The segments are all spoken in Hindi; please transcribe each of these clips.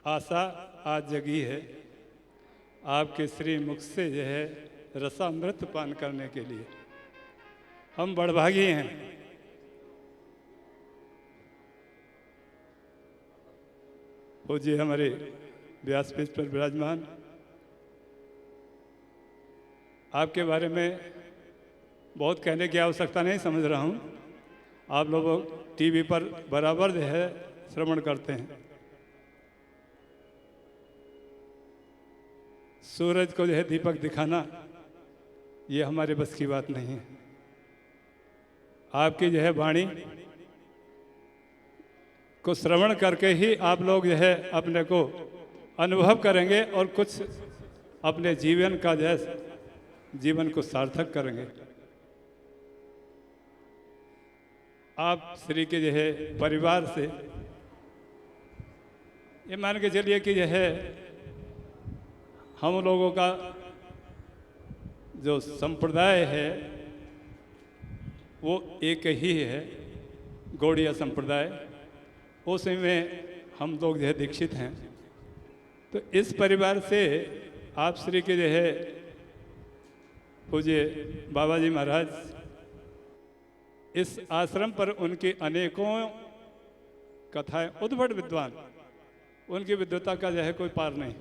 आशा आज जगी है आपके श्री मुख से जो है रसामृत पान करने के लिए। हम बड़भागी हैं। पूज्य हमारे व्यासपीठ पर विराजमान, आपके बारे में बहुत कहने की आवश्यकता नहीं समझ रहा हूँ। आप लोग टीवी पर बराबर जो है श्रवण करते हैं। सूरज को जो है दीपक दिखाना ये हमारे बस की बात नहीं है। आपकी जो है वाणी को श्रवण करके ही आप लोग जो है अपने को अनुभव करेंगे और कुछ अपने जीवन का जो है जीवन को सार्थक करेंगे। आप श्री के जो है परिवार से ये मान के चलिए कि जो है हम लोगों का जो संप्रदाय है वो एक ही है, गौड़िया संप्रदाय। उसी में हम लोग जो है दीक्षित हैं। तो इस परिवार से आप श्री के जो है पूज्य बाबा जी महाराज, इस आश्रम पर उनकी अनेकों कथाएं, उद्भट विद्वान, उनकी विद्वता का जो है कोई पार नहीं।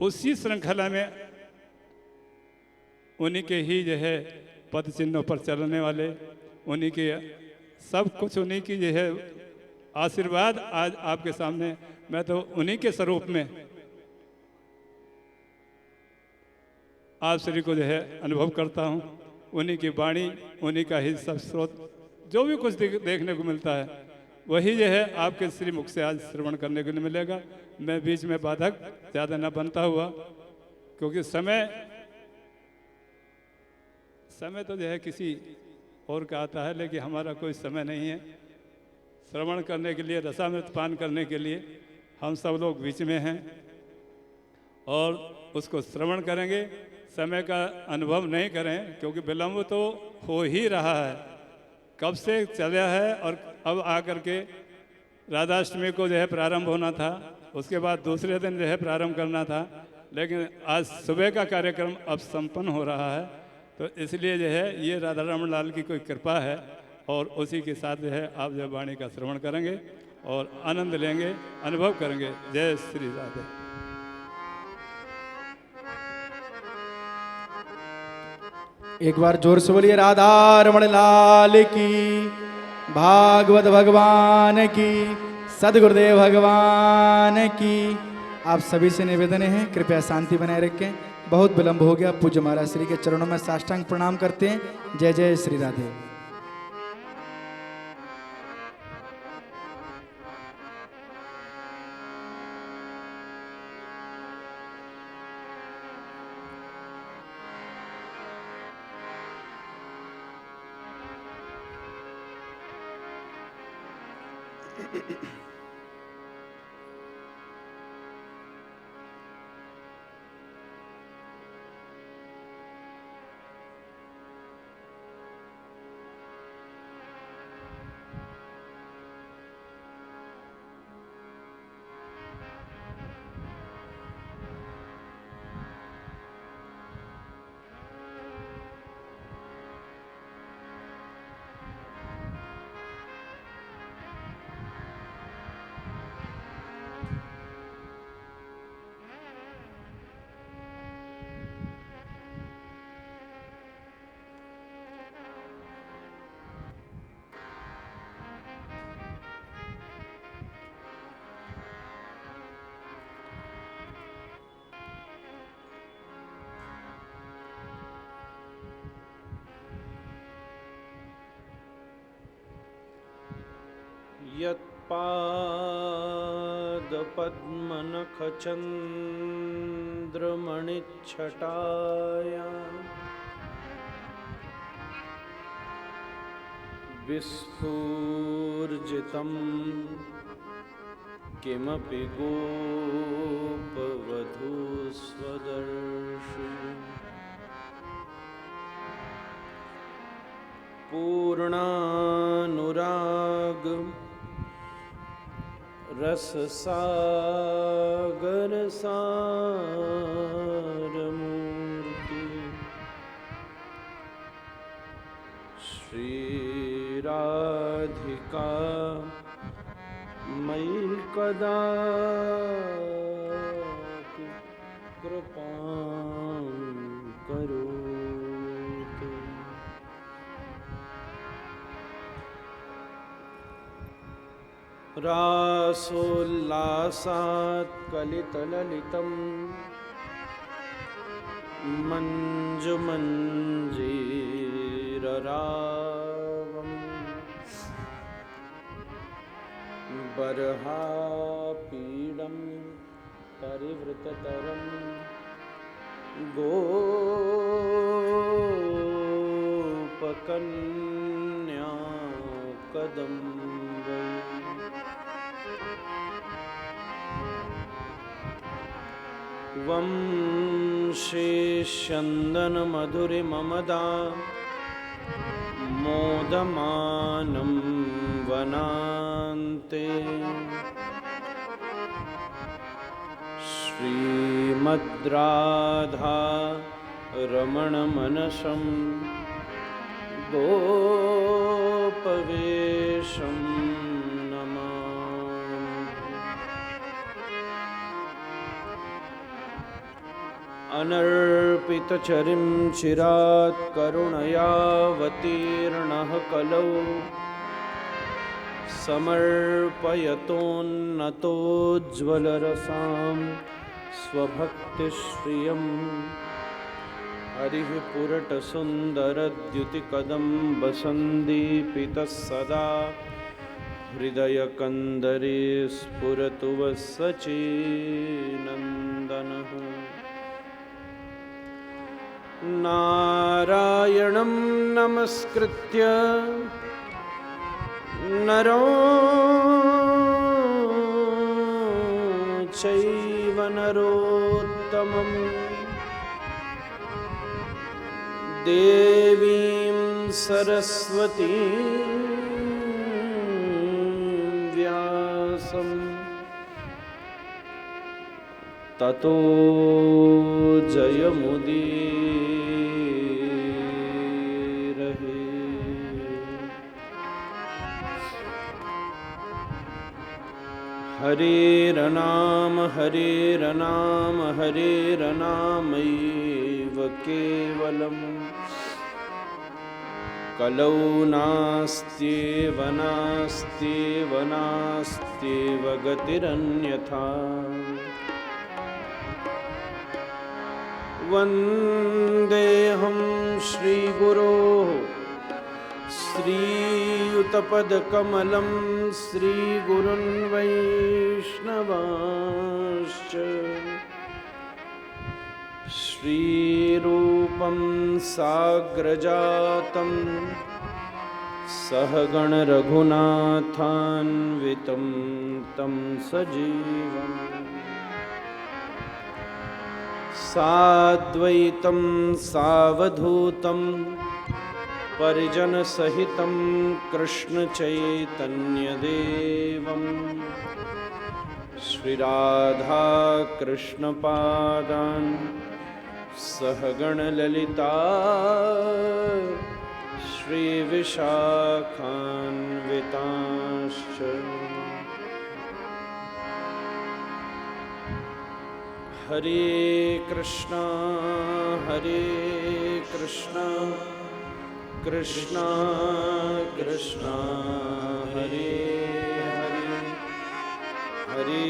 उसी श्रृंखला में उन्हीं के ही जो है पद चिन्हों पर चलने वाले, उन्हीं के सब कुछ, उन्हीं की जो है आशीर्वाद आज आपके सामने मैं तो उन्हीं के स्वरूप में आप श्री को जो है अनुभव करता हूँ। उन्हीं की वाणी, उन्हीं का ही सब स्रोत, जो भी कुछ देखने को मिलता है वही जो है आपके श्री मुख से आज श्रवण करने को नहीं मिलेगा। मैं बीच में बाधक ज़्यादा न बनता हुआ, क्योंकि समय तो जो है किसी और का आता है, लेकिन हमारा कोई समय नहीं है श्रवण करने के लिए, रसामृत पान करने के लिए। हम सब लोग बीच में हैं और उसको श्रवण करेंगे। समय का अनुभव नहीं करें, क्योंकि विलम्ब तो हो ही रहा है, कब से चला है। और अब आकर के राधाष्टमी को जो है प्रारंभ होना था, उसके बाद दूसरे दिन जो है प्रारंभ करना था, लेकिन आज सुबह का कार्यक्रम अब संपन्न हो रहा है। तो इसलिए जो है ये राधा रमन लाल की कोई कृपा है और उसी के साथ जो है आप जो वाणी का श्रवण करेंगे और आनंद लेंगे, अनुभव करेंगे। जय श्री राधे। एक बार जोर से बोलिए राधा रमण लाल की, भागवत भगवान की, सदगुरुदेव भगवान की। आप सभी से निवेदन है कृपया शांति बनाए रखें। बहुत विलंब हो गया। पूज्य महाराज श्री के चरणों में साष्टांग प्रणाम करते हैं। जय जय श्री राधे। यत्पादपद्मनखचन्द्रमणिच्छटाया विस्फूर्जितं किमपि गोपवधूस्वदर्शि पूर्णानुराग रस सागर सार मूर्ति श्री राधिका मयि कदा कृपां करोतु। रासोल्लासात् कलितललितं मञ्जुमञ्जीररावम् बर्हापीडं परिवृततरं गोपकन्या कदम्बे वंशे चन्दनमधुरिममदा मोदमानं वनान्ते श्रीमद्राधा रमणमनसं गोपवेशं अनर्पितचरिं चिरात् करुणयावतीर्णः कलौ समर्पयतोन्नतोज्ज्वलरसां स्वभक्तिश्रियं हरिः पुरटसुन्दरद्युतिकदम्बसन्दीपितः सदा हृदयकन्दरे स्फुरतु वः सचीनन्दनः। नारायणं नमस्कृत्य नरो चैव नरोत्तमं देवीं सरस्वतीं व्यासं ततो जयमुदीरहे। हरेरनाम हरेरनाम हरेरनामैव केवलम् कलौ नास्त्येव नास्त्येव नास्त्येव गतिरन्यथा। वन्देऽहं श्रीगुरोः श्रीयुतपदकमलं श्रीगुरुन् वैष्णवांश्च श्रीरूपं साग्रजातं सहगणरघुनाथान्वितं तं सजीवम् साद्वैतं सावधूतं परिजनसहितं कृष्णचैतन्यदेवं श्रीराधाकृष्णपादान् सहगणललिता श्रीविशाखान्वितांश्च। हरे कृष्णा कृष्णा कृष्णा हरे हरे हरे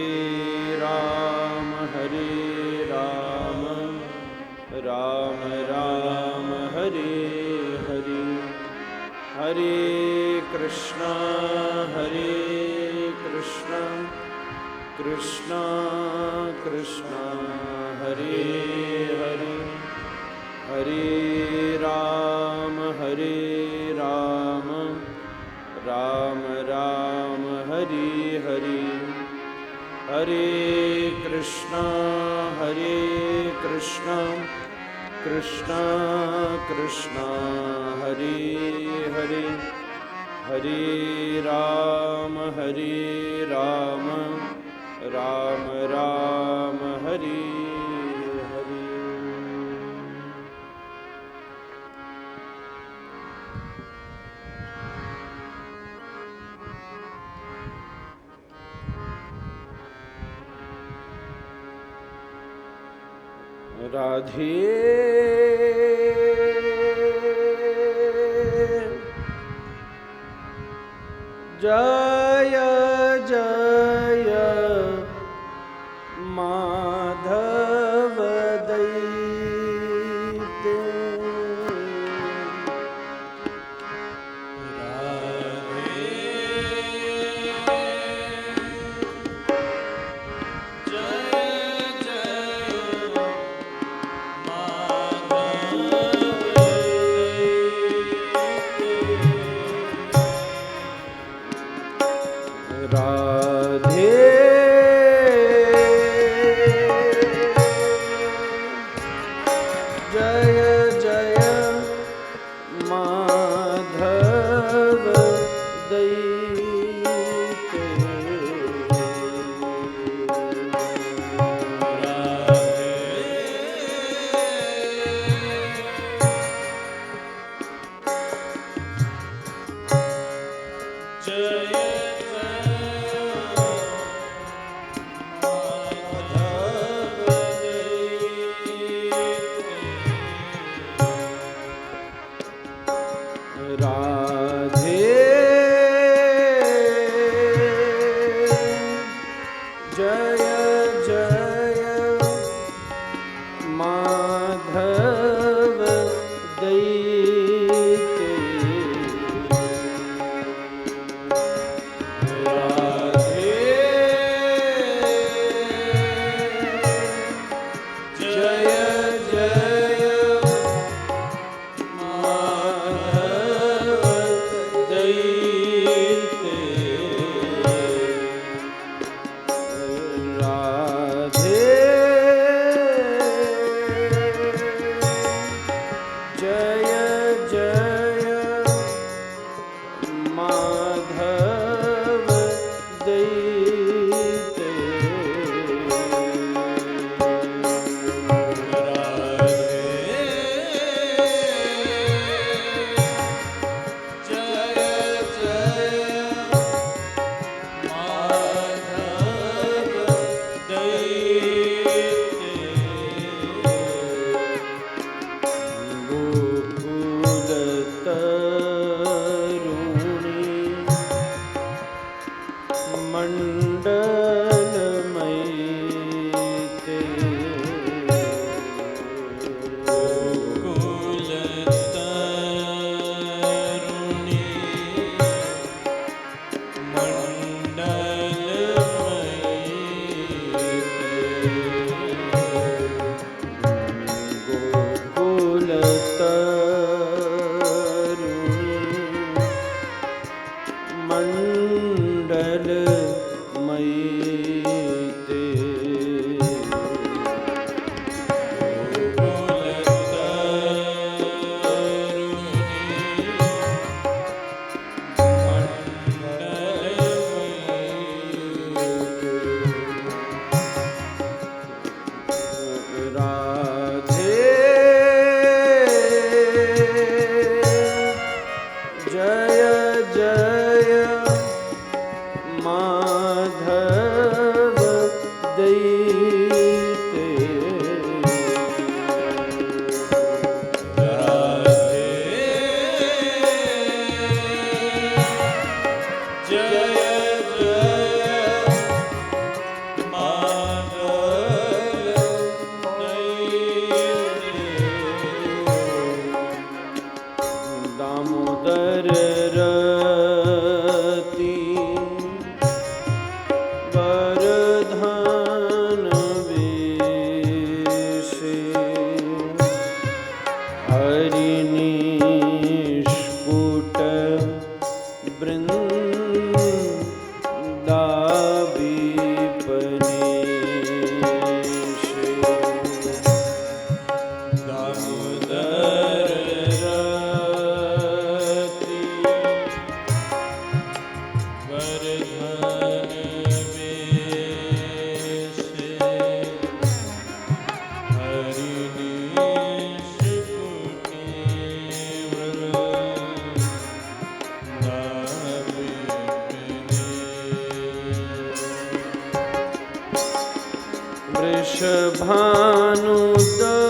राम राम राम हरे हरे हरे कृष्णा कृष्णा कृष्णा हरे हरे हरे राम राम राम हरे हरे हरे कृष्णा कृष्णा कृष्णा हरे हरे हरे राम राधे जय जय माधव दैते राधे जय जय माधव दैते राधे जय जय माधव दैते राधे जय जय वृषभानुदा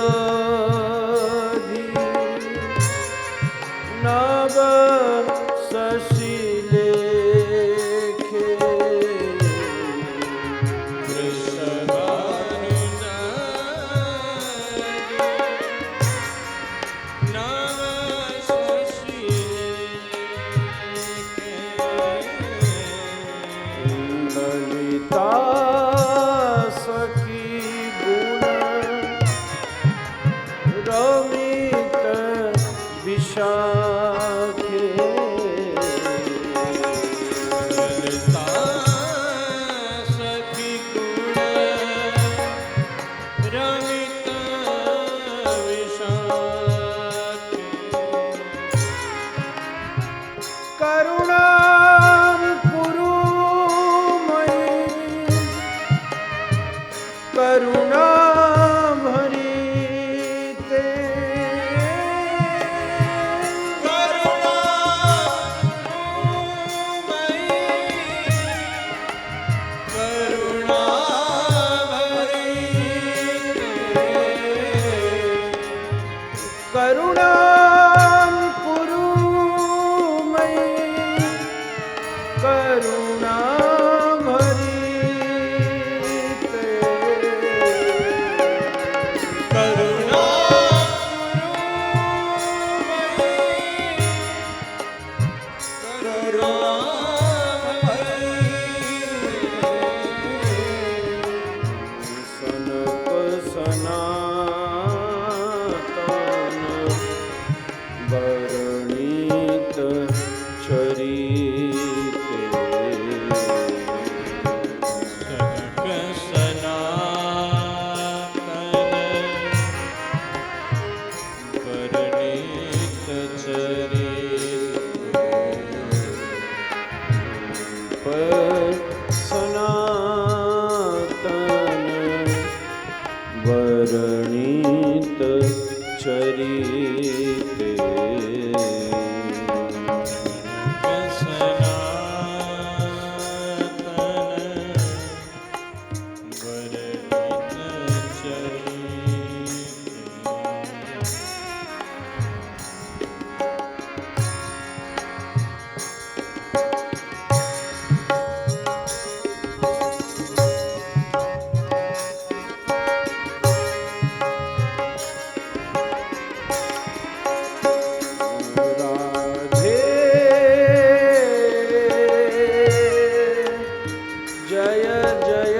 जय जय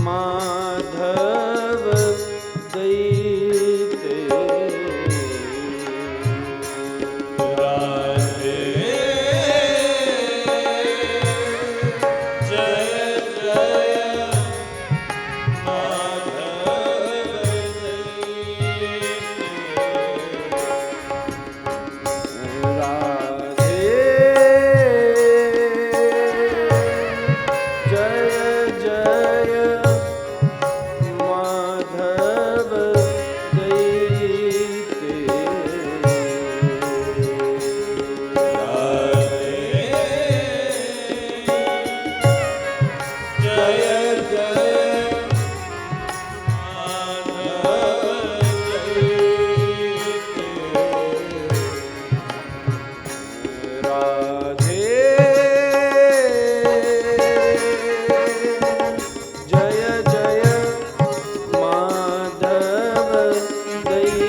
माधव दैते राधे जय जय माधव राधे जय जय माधव दैते राधे जय जय माधव दैते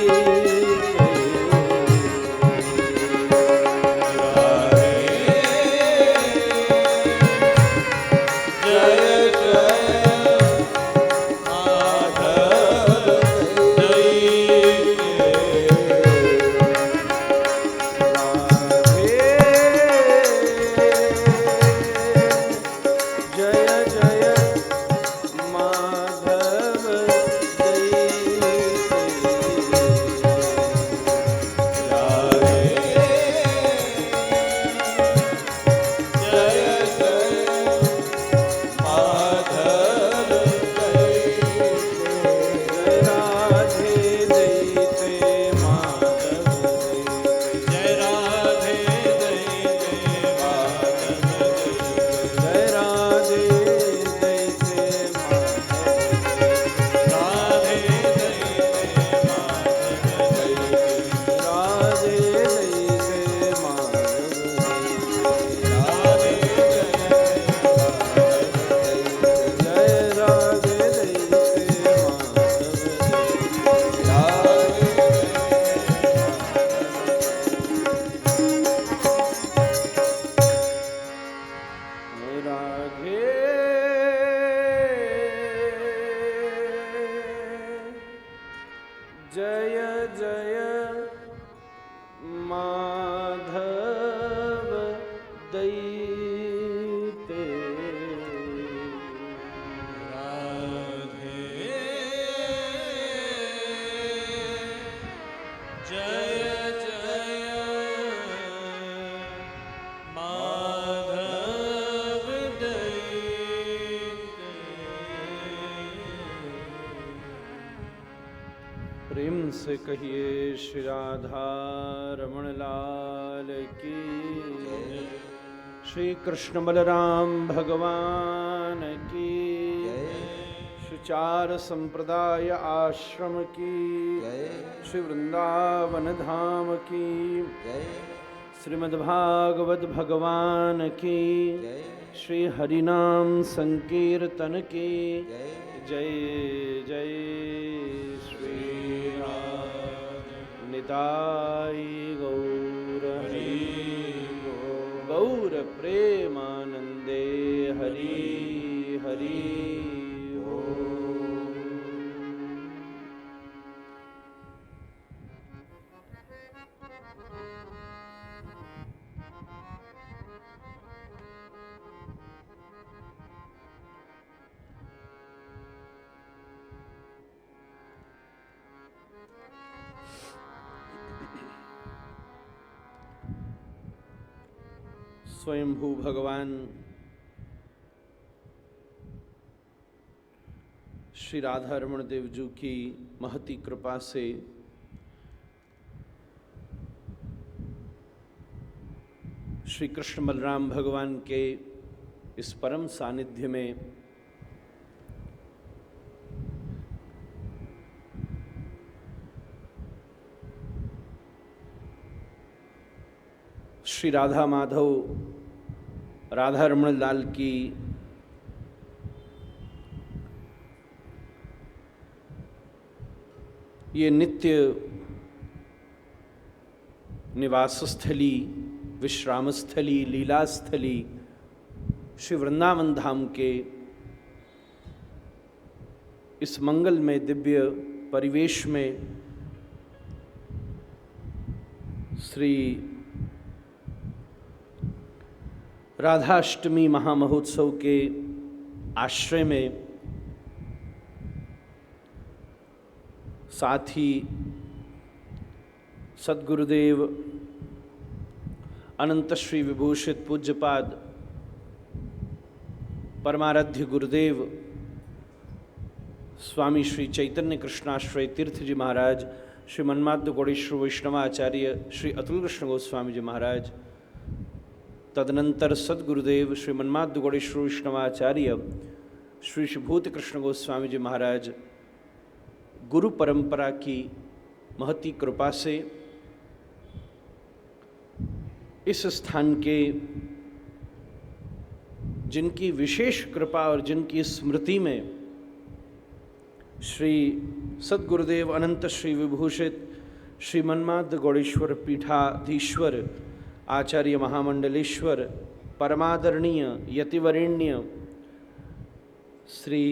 जय जय माधव राधे दैते माधव जय राधे दैते माधव जय राधे दैते माधव राधे दैते माधव राधे दैते माधव राधे जय राधे दैते माधव राधे जय जय माधव दैते जय जय माधव प्रेम से कहिए श्री राधा रमण लाल की श्री कृष्ण बलराम भगवान की श्री चार संप्रदाय आश्रम की श्री वृंदावन धाम की श्रीमद्भागवत भगवान की श्री हरिनाम संकीर्तन की जय जय श्री निताई गौर हरि गौर प्रेमानंदे हरि हरि स्वयंभू भगवान श्री राधा रमण देव जी की महती कृपा से श्री कृष्ण बलराम भगवान के इस परम सानिध्य में श्री राधा माधव राधा रमण लाल की ये नित्य निवास स्थली, विश्राम स्थली, लीला स्थली श्री वृंदावन धाम के इस मंगल में दिव्य परिवेश में श्री राधाष्टमी महामहोत्सव के आश्रय में, साथ ही सद्गुरुदेव अनंत श्री विभूषित पूज्यपाद परमाराध्य गुरुदेव स्वामी श्री चैतन्य कृष्णाश्रय तीर्थ जी महाराज, श्री मन्माद्य गौड़ेश्वर वैष्णवाचार्य श्री अतुल कृष्ण गोस्वामी जी महाराज, तदनंतर सद्गुरुदेव श्री मन्माद्य गौड़ेश्वर वैष्णवाचार्य श्री श्रीभूति कृष्ण गोस्वामी जी महाराज, गुरु परंपरा की महती कृपा से इस स्थान के जिनकी विशेष कृपा और जिनकी स्मृति में श्री सद्गुरुदेव अनंत श्री विभूषित श्री मन्माद्य गौड़ेश्वर पीठाधीश्वर आचार्य महामंडलेश्वर परमादरणीय यतिवरेण्य श्री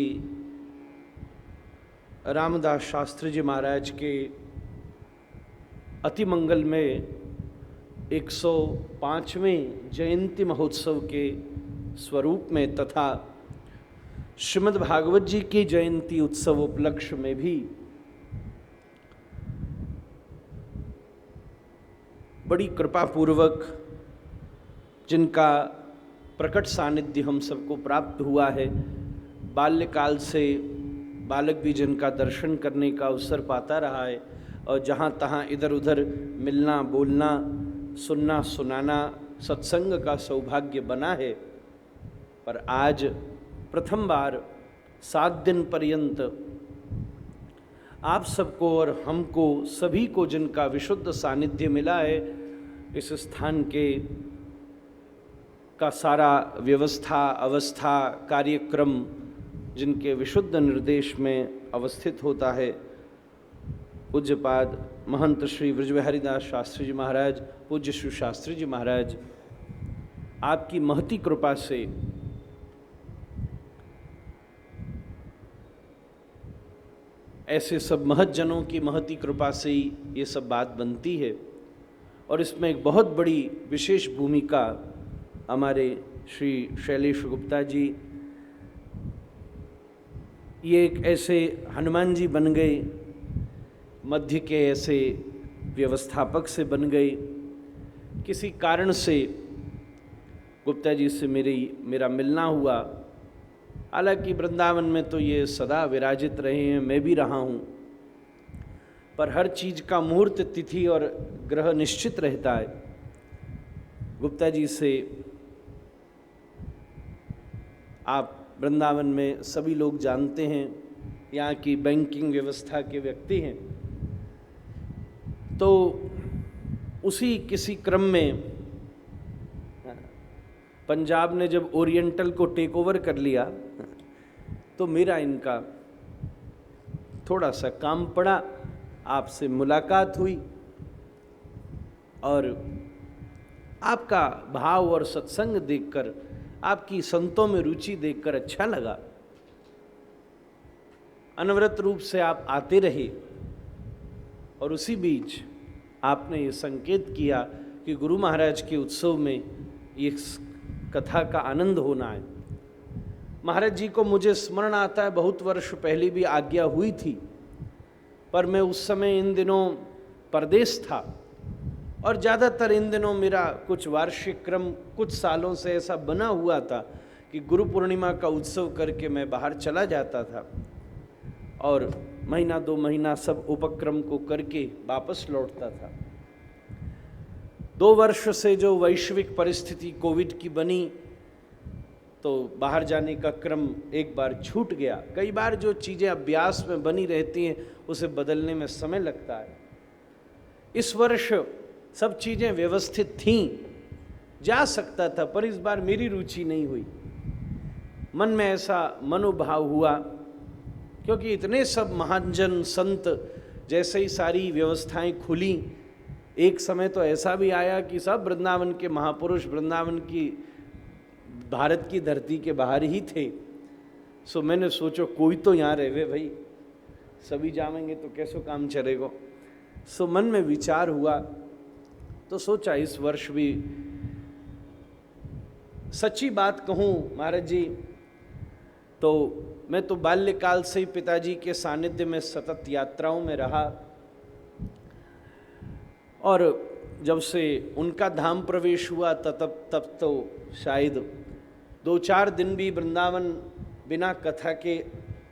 रामदास शास्त्री जी महाराज के अति मंगल में 105वें जयंती महोत्सव के स्वरूप में तथा श्रीमद् भागवत जी की जयंती उत्सव उपलक्ष्य में भी बड़ी कृपापूर्वक जिनका प्रकट सानिध्य हम सबको प्राप्त हुआ है, बाल्यकाल से बालक भी जिनका दर्शन करने का अवसर पाता रहा है और जहाँ तहाँ इधर उधर मिलना बोलना सुनना सुनाना सत्संग का सौभाग्य बना है, पर आज प्रथम बार 7 दिन पर्यंत आप सबको और हमको सभी को जिनका विशुद्ध सानिध्य मिला है, इस स्थान के का सारा व्यवस्था अवस्था कार्यक्रम जिनके विशुद्ध निर्देश में अवस्थित होता है, पूज्यपाद महंत श्री ब्रजबिहारीदास शास्त्री जी महाराज, पूज्य श्री शास्त्री जी महाराज, आपकी महती कृपा से ऐसे सब महज्जनों की महती कृपा से ही ये सब बात बनती है। और इसमें एक बहुत बड़ी विशेष भूमिका हमारे श्री शैलेश गुप्ता जी, ये एक ऐसे हनुमान जी बन गए, मध्य के ऐसे व्यवस्थापक से बन गए। किसी कारण से गुप्ता जी से मेरा मिलना हुआ, हालांकि वृंदावन में तो ये सदा विराजित रहे हैं, मैं भी रहा हूँ, पर हर चीज़ का मुहूर्त तिथि और ग्रह निश्चित रहता है। गुप्ता जी से आप वृंदावन में सभी लोग जानते हैं, यहाँ की बैंकिंग व्यवस्था के व्यक्ति हैं, तो उसी किसी क्रम में पंजाब ने जब ओरिएंटल को टेक ओवर कर लिया तो मेरा इनका थोड़ा सा काम पड़ा, आपसे मुलाकात हुई और आपका भाव और सत्संग देखकर, आपकी संतों में रुचि देखकर अच्छा लगा। अनवरत रूप से आप आते रहे और उसी बीच आपने ये संकेत किया कि गुरु महाराज के उत्सव में ये कथा का आनंद होना है। महाराज जी को मुझे स्मरण आता है, बहुत वर्ष पहले भी आज्ञा हुई थी, पर मैं उस समय इन दिनों परदेश था और ज़्यादातर इन दिनों मेरा कुछ वार्षिक क्रम कुछ सालों से ऐसा बना हुआ था कि गुरु पूर्णिमा का उत्सव करके मैं बाहर चला जाता था और महीना 2 महीना सब उपक्रम को करके वापस लौटता था। 2 वर्ष से जो वैश्विक परिस्थिति कोविड की बनी तो बाहर जाने का क्रम एक बार छूट गया। कई बार जो चीज़ें अभ्यास में बनी रहती हैं उसे बदलने में समय लगता है। इस वर्ष सब चीज़ें व्यवस्थित थीं, जा सकता था, पर इस बार मेरी रुचि नहीं हुई। मन में ऐसा मनोभाव हुआ क्योंकि इतने सब महाजन संत, जैसे ही सारी व्यवस्थाएं खुली, एक समय तो ऐसा भी आया कि सब वृंदावन के महापुरुष, वृंदावन की भारत की धरती के बाहर ही थे। सो मैंने सोचो कोई तो यहाँ रहे भाई, सभी जावेंगे तो कैसो काम चलेगा। सो मन में विचार हुआ तो सोचा इस वर्ष भी, सच्ची बात कहूँ महाराज जी, तो मैं तो बाल्यकाल से ही पिताजी के सानिध्य में सतत यात्राओं में रहा, और जब से उनका धाम प्रवेश हुआ तब तो शायद 2-4 दिन भी वृंदावन बिना कथा के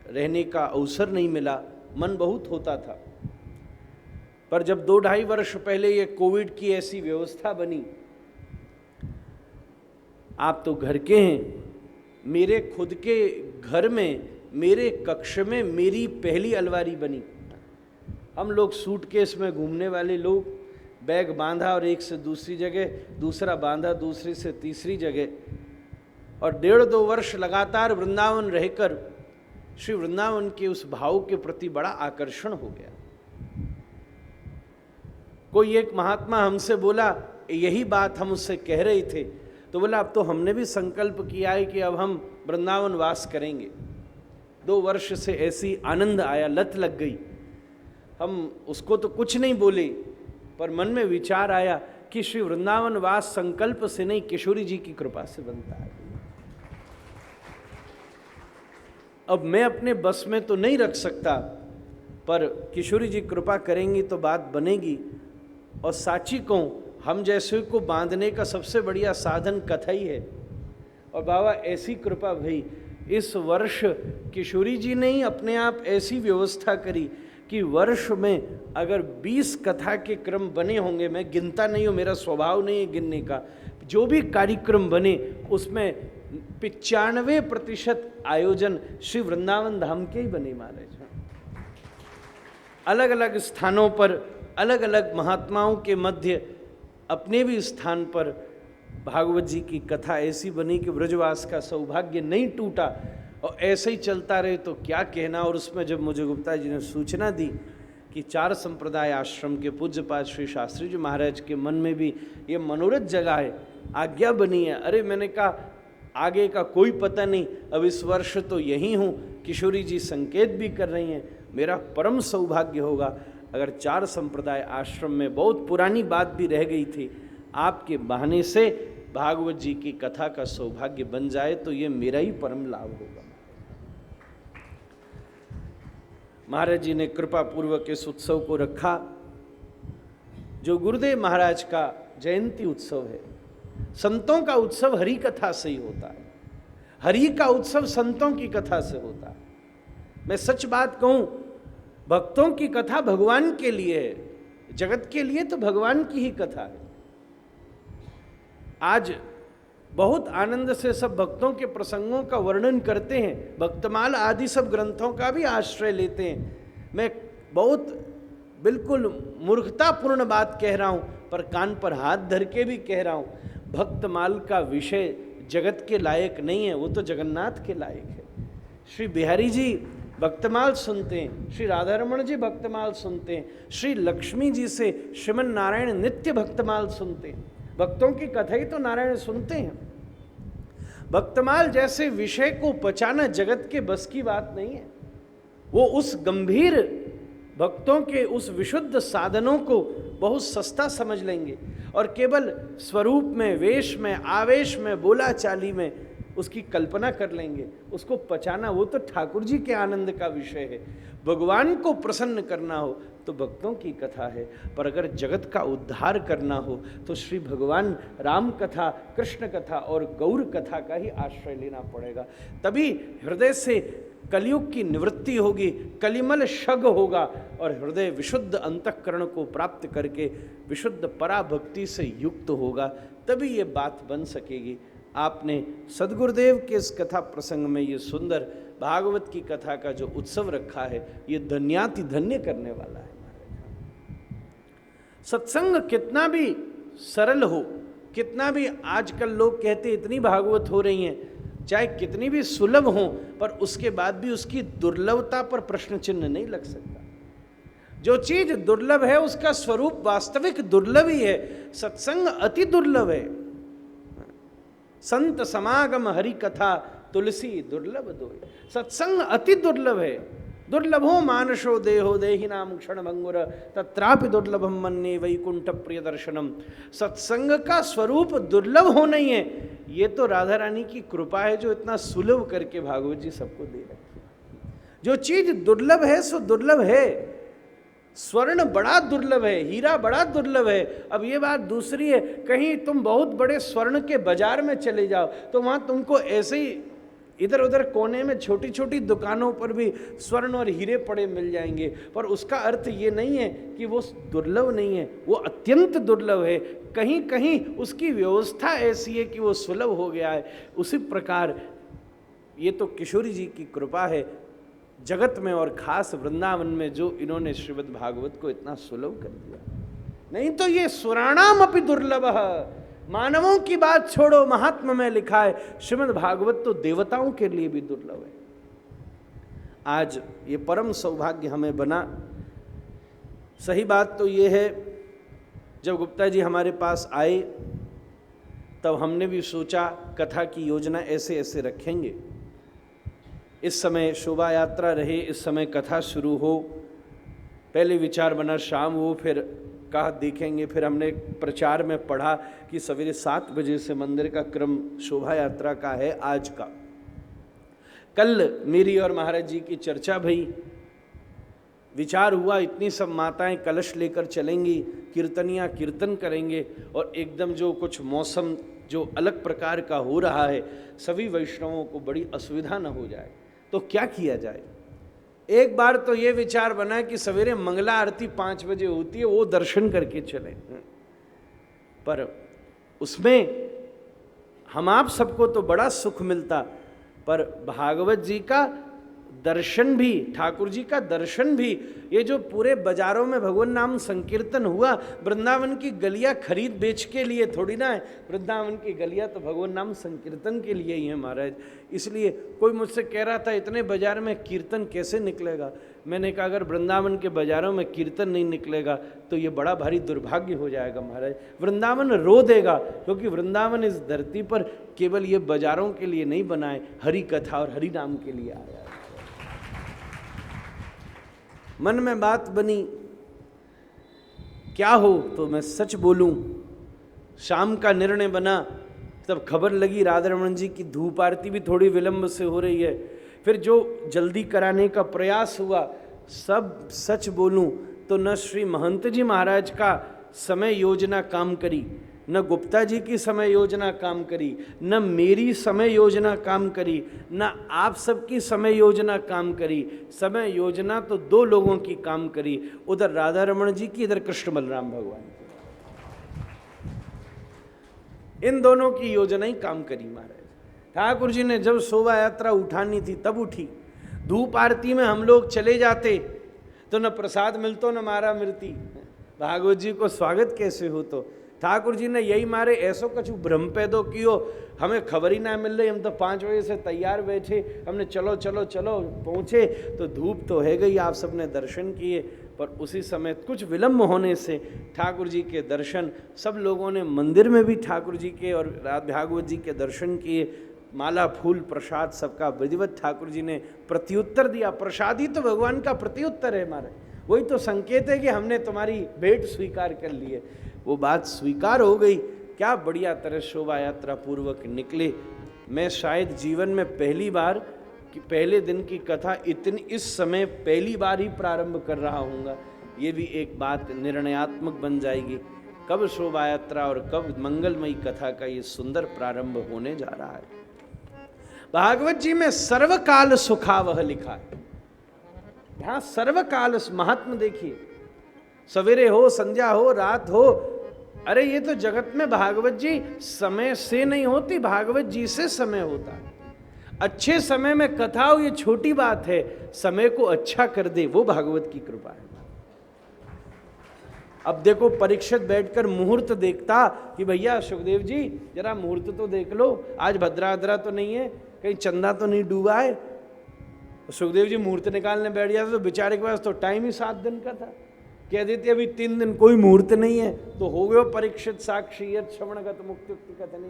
रहने का अवसर नहीं मिला। मन बहुत होता था, पर जब 2-2.5 वर्ष पहले ये कोविड की ऐसी व्यवस्था बनी, आप तो घर के हैं, मेरे खुद के घर में मेरे कक्ष में मेरी पहली अलमारी बनी। हम लोग सूटकेस में घूमने वाले लोग, बैग बांधा और एक से दूसरी जगह, दूसरा बांधा दूसरी से तीसरी जगह, और 1.5-2 वर्ष लगातार वृंदावन रहकर श्री वृंदावन के उस भाव के प्रति बड़ा आकर्षण हो गया। कोई एक महात्मा हमसे बोला, यही बात हम उससे कह रहे थे, तो बोला अब तो हमने भी संकल्प किया है कि अब हम वृंदावन वास करेंगे। 2 वर्ष से ऐसी आनंद आया, लत लग गई। हम उसको तो कुछ नहीं बोले, पर मन में विचार आया कि श्री वृंदावन वास संकल्प से नहीं, किशोरी जी की कृपा से बनता है। अब मैं अपने बस में तो नहीं रख सकता, पर किशोरी जी कृपा करेंगी तो बात बनेगी। और साची कहूँ, हम जैसे को बांधने का सबसे बढ़िया साधन कथा ही है। और बाबा ऐसी कृपा भई, इस वर्ष किशोरी जी ने ही अपने आप ऐसी व्यवस्था करी कि वर्ष में अगर 20 कथा के क्रम बने होंगे, मैं गिनता नहीं हूँ, मेरा स्वभाव नहीं है गिनने का, जो भी कार्यक्रम बने उसमें 95% आयोजन श्री वृंदावन धाम के ही बने महाराज। अलग अलग स्थानों पर अलग अलग महात्माओं के मध्य अपने भी स्थान पर भागवत जी की कथा ऐसी बनी कि ब्रजवास का सौभाग्य नहीं टूटा, और ऐसे ही चलता रहे तो क्या कहना। और उसमें जब मुझे गुप्ता जी ने सूचना दी कि 4 संप्रदाय आश्रम के पूज्यपाद श्री शास्त्री जी महाराज के मन में भी ये मनोरथ जगह है, आज्ञा बनी है, अरे मैंने कहा आगे का कोई पता नहीं, अब इस वर्ष तो यहीं हूँ, किशोरी जी संकेत भी कर रही हैं, मेरा परम सौभाग्य होगा अगर 4 संप्रदाय आश्रम में, बहुत पुरानी बात भी रह गई थी, आपके बहाने से भागवत जी की कथा का सौभाग्य बन जाए तो ये मेरा ही परम लाभ होगा। महाराज जी ने कृपा पूर्वक इस उत्सव को रखा, जो गुरुदेव महाराज का जयंती उत्सव है। संतों का उत्सव हरि कथा से ही होता है, हरि का उत्सव संतों की कथा से होता है। मैं सच बात कहूं, भक्तों की कथा भगवान के लिए है, जगत के लिए तो भगवान की ही कथा है। आज बहुत आनंद से सब भक्तों के प्रसंगों का वर्णन करते हैं, भक्तमाल आदि सब ग्रंथों का भी आश्रय लेते हैं। मैं बहुत बिल्कुल मूर्खतापूर्ण बात कह रहा हूं, पर कान पर हाथ धर के भी कह रहा हूं, भक्तमाल का विषय जगत के लायक नहीं है, वो तो जगन्नाथ के लायक है। श्री बिहारी जी भक्तमाल सुनते हैं, श्री राधारमण जी भक्तमाल सुनते हैं, श्री लक्ष्मी जी से श्रीमन नारायण नित्य भक्तमाल सुनते हैं। भक्तों की कथा ही तो नारायण सुनते हैं। भक्तमाल जैसे विषय को पचाना जगत के बस की बात नहीं है। वो उस गंभीर भक्तों के उस विशुद्ध साधनों को बहुत सस्ता समझ लेंगे और केवल स्वरूप में, वेश में, आवेश में, बोलाचाली में उसकी कल्पना कर लेंगे। उसको पचाना वो तो ठाकुर जी के आनंद का विषय है। भगवान को प्रसन्न करना हो तो भक्तों की कथा है, पर अगर जगत का उद्धार करना हो तो श्री भगवान राम कथा, कृष्ण कथा और गौर कथा का ही आश्रय लेना पड़ेगा। तभी हृदय से कलयुग की निवृत्ति होगी, कलिमल शग होगा और हृदय विशुद्ध अंतःकरण को प्राप्त करके विशुद्ध पराभक्ति से युक्त होगा, तभी ये बात बन सकेगी। आपने सद्गुरुदेव के इस कथा प्रसंग में ये सुंदर भागवत की कथा का जो उत्सव रखा है, ये धन्याति धन्य करने वाला है। सत्संग कितना भी सरल हो, कितना भी आजकल लोग कहते इतनी भागवत हो रही हैं, चाहे कितनी भी सुलभ हो, पर उसके बाद भी उसकी दुर्लभता पर प्रश्न चिन्ह नहीं लग सकता। जो चीज दुर्लभ है उसका स्वरूप वास्तविक दुर्लभ ही है। सत्संग अति दुर्लभ है। संत समागम हरि कथा तुलसी दुर्लभ दोय। सत्संग अति दुर्लभ है। दुर्लभो मानसो देहो देहि नाम क्षण भंगुर तत्रापि दुर्लभम मन्ये वैकुंठ प्रिय दर्शनम। सत्संग का स्वरूप दुर्लभ होना ही है। ये तो राधा रानी की कृपा है जो इतना सुलभ करके भागवत जी सबको दे रहे हैं। जो चीज दुर्लभ है सो दुर्लभ है। स्वर्ण बड़ा दुर्लभ है, हीरा बड़ा दुर्लभ है। अब ये बात दूसरी है, कहीं तुम बहुत बड़े स्वर्ण के बाजार में चले जाओ तो वहां तुमको ऐसे ही इधर उधर कोने में छोटी छोटी दुकानों पर भी स्वर्ण और हीरे पड़े मिल जाएंगे, पर उसका अर्थ ये नहीं है कि वो दुर्लभ नहीं है, वो अत्यंत दुर्लभ है। कहीं कहीं उसकी व्यवस्था ऐसी है कि वो सुलभ हो गया है। उसी प्रकार ये तो किशोरी जी की कृपा है जगत में और खास वृंदावन में, जो इन्होंने श्रीमद् भागवत को इतना सुलभ कर दिया। नहीं तो ये सुराणाम अपि दुर्लभ, मानवों की बात छोड़ो, महात्मा में लिखा है श्रीमद् भागवत तो देवताओं के लिए भी दुर्लभ है। आज ये परम सौभाग्य हमें बना। सही बात तो ये है, जब गुप्ता जी हमारे पास आए तब हमने भी सोचा कथा की योजना ऐसे ऐसे रखेंगे। इस समय शोभा यात्रा रहे, इस समय कथा शुरू हो। पहले विचार बना शाम हो, फिर कहा देखेंगे। फिर हमने प्रचार में पढ़ा कि सवेरे 7 बजे से मंदिर का क्रम शोभा यात्रा का है आज का। कल मेरी और महाराज जी की चर्चा भई, विचार हुआ इतनी सब माताएं कलश लेकर चलेंगी, कीर्तनियाँ कीर्तन करेंगे और एकदम जो कुछ मौसम जो अलग प्रकार का हो रहा है, सभी वैष्णवों को बड़ी असुविधा न हो जाए। तो क्या किया जाए? एक बार तो ये विचार बना कि सवेरे मंगला आरती 5 बजे होती है, वो दर्शन करके चलें। पर उसमें हम आप सबको तो बड़ा सुख मिलता, पर भागवत जी का दर्शन भी, ठाकुर जी का दर्शन भी, ये जो पूरे बाजारों में भगवान नाम संकीर्तन हुआ, वृंदावन की गलियां खरीद बेच के लिए थोड़ी ना है। वृंदावन की गलियां तो भगवान नाम संकीर्तन के लिए ही है महाराज। इसलिए कोई मुझसे कह रहा था इतने बाजार में कीर्तन कैसे निकलेगा। मैंने कहा अगर वृंदावन के बाजारों में कीर्तन नहीं निकलेगा तो ये बड़ा भारी दुर्भाग्य हो जाएगा महाराज। वृंदावन रो देगा, क्योंकि वृंदावन इस धरती पर केवल ये बाजारों के लिए नहीं बनाए, हरि कथा और हरि नाम के लिए आया। मन में बात बनी क्या हो तो मैं सच बोलूं, शाम का निर्णय बना तब खबर लगी राधारमण जी की धूप आरती भी थोड़ी विलंब से हो रही है। फिर जो जल्दी कराने का प्रयास हुआ, सब सच बोलूं तो न श्री महंत जी महाराज का समय योजना काम करी, न गुप्ता जी की समय योजना काम करी, न मेरी समय योजना काम करी, न आप सबकी समय योजना काम करी। समय योजना तो 2 लोगों की काम करी, उधर राधा रमण जी की, इधर कृष्ण बलराम भगवान की। इन दोनों की योजना ही काम करी महाराज। ठाकुर जी ने जब शोभा यात्रा उठानी थी तब उठी। धूप आरती में हम लोग चले जाते तो न प्रसाद मिलतो न मारा मिलती। भागवत जी को स्वागत कैसे हो? तो ठाकुर जी ने यही मारे ऐसो कछु भ्रम पैदो कियो, हमें खबर ही ना मिल रही। हम तो 5 बजे से तैयार बैठे, हमने चलो चलो चलो पहुँचे तो धूप तो है गई, आप सबने दर्शन किए। पर उसी समय कुछ विलम्ब होने से ठाकुर जी के दर्शन, सब लोगों ने मंदिर में भी ठाकुर जी के और भागवत जी के दर्शन किए। माला फूल प्रसाद सबका विधिवत ठाकुर जी ने प्रत्युत्तर दिया। प्रसाद ही तो भगवान का प्रत्युत्तर है हमारे, वही तो संकेत है कि हमने तुम्हारी भेंट स्वीकार कर ली है। वो बात स्वीकार हो गई। क्या बढ़िया तरह शोभा यात्रा पूर्वक निकले। मैं शायद जीवन में पहली बार कि पहले दिन की कथा इतनी इस समय पहली बार ही प्रारंभ कर रहा हूँगा। ये भी एक बात निर्णयात्मक बन जाएगी, कब शोभा यात्रा और कब मंगलमयी कथा का ये सुंदर प्रारंभ होने जा रहा है। भागवत जी में सर्वकाल सुखावह लिखा है। यहाँ सर्वकाल महात्मा देखिए, सवेरे हो, संध्या हो, रात हो, अरे ये तो जगत में भागवत जी समय से नहीं होती, भागवत जी से समय होता है। अच्छे समय में कथा हो ये छोटी बात है, समय को अच्छा कर दे वो भागवत की कृपा है। अब देखो परीक्षित बैठकर मुहूर्त देखता कि भैया सुखदेव जी जरा मुहूर्त तो देख लो, आज भद्राद्रा तो नहीं है, कहीं चंदा तो नहीं डूबा है। सुखदेव जी मुहूर्त निकालने बैठ जाते तो बेचारे के पास तो टाइम ही 7 दिन का था। कह देते अभी 3 दिन कोई मुहूर्त नहीं है, तो हो गए परीक्षित साक्षी श्रवणगत मुक्ति कथन।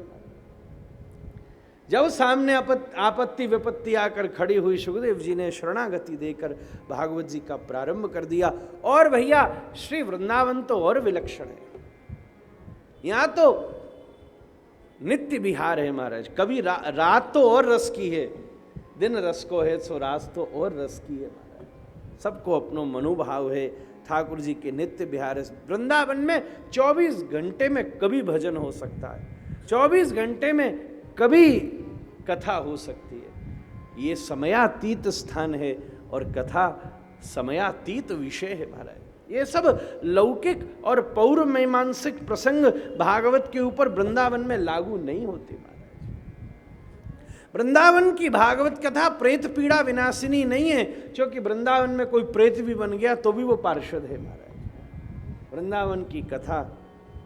जब सामने आपत्ति विपत्ति आकर खड़ी हुई, सुखदेव जी ने शरणागति देकर भागवत जी का प्रारंभ कर दिया। और भैया श्री वृंदावन तो और विलक्षण है, यहां तो नित्य विहार है महाराज। कभी रात तो और रस की है, दिन रस को है सो रात तो और रस की है महाराज। सबको अपनो मनोभाव है, ठाकुर जी के नित्य विहार है। वृंदावन में 24 घंटे में कभी भजन हो सकता है, 24 घंटे में कभी कथा हो सकती है। ये समयातीत स्थान है और कथा समयातीत विषय है महाराज। ये सब लौकिक और पौर मीमांसिक प्रसंग भागवत के ऊपर वृंदावन में लागू नहीं होते महाराज। वृंदावन की भागवत कथा प्रेत पीड़ा विनाशिनी नहीं है, क्योंकि वृंदावन में कोई प्रेत भी बन गया तो भी वो पार्षद है महाराज। वृंदावन की कथा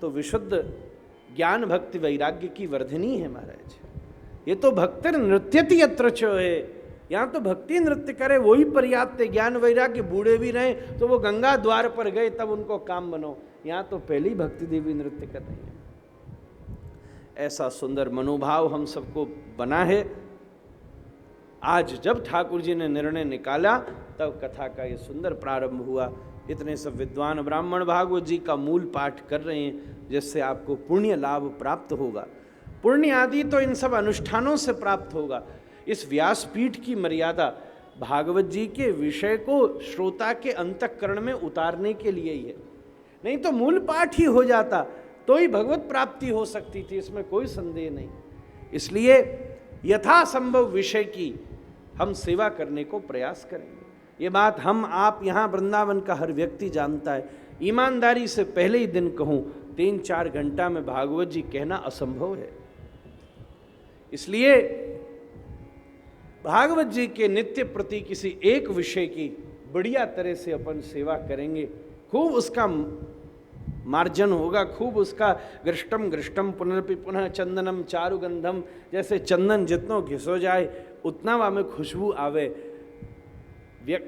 तो विशुद्ध ज्ञान भक्ति वैराग्य की वर्धिनी है महाराज। ये तो भक्तिर नृत्यति यत्र च है, यहाँ तो भक्ति नृत्य करे वही पर्याप्त है। ज्ञान वैराग्य बूढ़े भी रहे तो वो गंगा द्वार पर गए तब उनको काम बनो, यहाँ तो पहली भक्ति देवी नृत्य कर रही है। ऐसा सुंदर मनोभाव हम सबको बना है। आज जब ठाकुर जी ने निर्णय निकाला तब कथा का ये सुंदर प्रारंभ हुआ। इतने सब विद्वान ब्राह्मण भागवत जी का मूल पाठ कर रहे हैं, जिससे आपको पुण्य लाभ प्राप्त होगा। पुण्य आदि तो इन सब अनुष्ठानों से प्राप्त होगा। इस व्यासपीठ की मर्यादा भागवत जी के विषय को श्रोता के अंतःकरण में उतारने के लिए ही है, नहीं तो मूल पाठ ही हो जाता तो ही भगवत प्राप्ति हो सकती थी, इसमें कोई संदेह नहीं। इसलिए यथासंभव विषय की हम सेवा करने को प्रयास करेंगे। ये बात हम आप यहाँ वृंदावन का हर व्यक्ति जानता है। ईमानदारी से पहले ही दिन कहूँ 3-4 घंटा में भागवत जी कहना असंभव है। इसलिए भागवत जी के नित्य प्रति किसी एक विषय की बढ़िया तरह से अपन सेवा करेंगे, खूब उसका मार्जन होगा, खूब उसका गृष्टम गृष्टम पुनरपि पुनः चंदनम चारुगंधम, जैसे चंदन जितनो घिसो जाए उतना वहाँ में खुशबू आवे।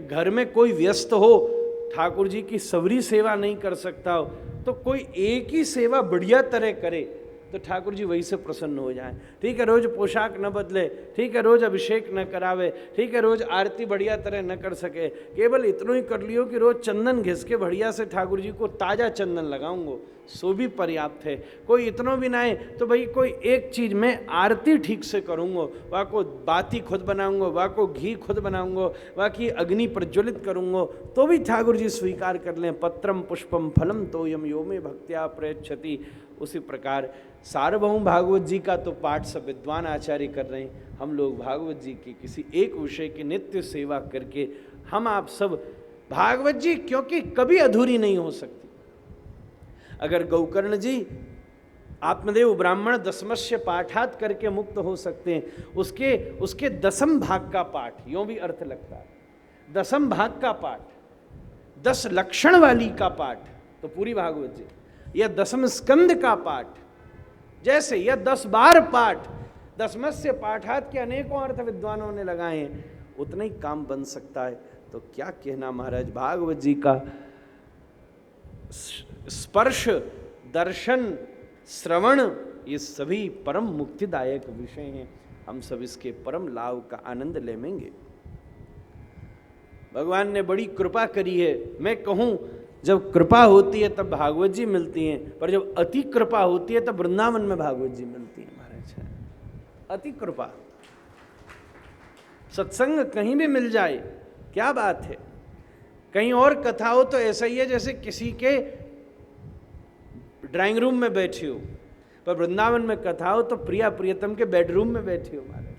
घर में कोई व्यस्त हो, ठाकुर जी की सबरी सेवा नहीं कर सकता हो, तो कोई एक ही सेवा बढ़िया तरह करे तो ठाकुर जी वही से प्रसन्न हो जाए। ठीक है, रोज पोशाक न बदले, ठीक है, रोज अभिषेक न करावे, ठीक है, रोज आरती बढ़िया तरह न कर सके, केवल इतना ही कर लियो कि रोज चंदन घिस के बढ़िया से ठाकुर जी को ताज़ा चंदन लगाऊंगो, सो भी पर्याप्त है। कोई इतना भी ना है तो भाई कोई एक चीज़ में आरती ठीक से करूँगो, वहाँ को बाती खुद बनाऊंगो, वहाँ को घी खुद बनाऊंगो, वहाँ की अग्नि प्रज्वलित करूँगो, तो भी ठाकुर जी स्वीकार कर लें। पत्रम पुष्पम फलम तोयम यो में भक्त्या प्रयच्छति। उसी प्रकार सार्वभौम भागवत जी का तो पाठ सब विद्वान आचार्य कर रहे हैं। हम लोग भागवत जी की किसी एक विषय की नित्य सेवा करके हम आप सब भागवत जी, क्योंकि कभी अधूरी नहीं हो सकती। अगर गौकर्ण जी आत्मदेव ब्राह्मण दशमस्य पाठात करके मुक्त हो सकते हैं, उसके दसम भाग का पाठ, यों भी अर्थ लगता है, दसम भाग का पाठ, 10 लक्षण वाली का पाठ तो पूरी भागवत जी, या दसम स्कंद का पाठ, जैसे यह 10 बार पाठ, दसमस्य पाठात के अनेकों अर्थ विद्वानों ने लगाए हैं, उतना ही काम बन सकता है। तो क्या कहना महाराज, भागवत जी का स्पर्श, दर्शन, श्रवण, ये सभी परम मुक्तिदायक विषय हैं। हम सब इसके परम लाभ का आनंद लेंगे। भगवान ने बड़ी कृपा करी है। मैं कहूँ जब कृपा होती है तब भागवत जी मिलती हैं, पर जब अति कृपा होती है तब वृंदावन में भागवत जी मिलती हैं महाराज। अति कृपा, सत्संग कहीं भी मिल जाए क्या बात है। कहीं और कथा हो तो ऐसा ही है जैसे किसी के ड्राइंग रूम में बैठे हो, पर वृंदावन में कथा हो तो प्रिया प्रियतम के बेडरूम में बैठे हो महाराज,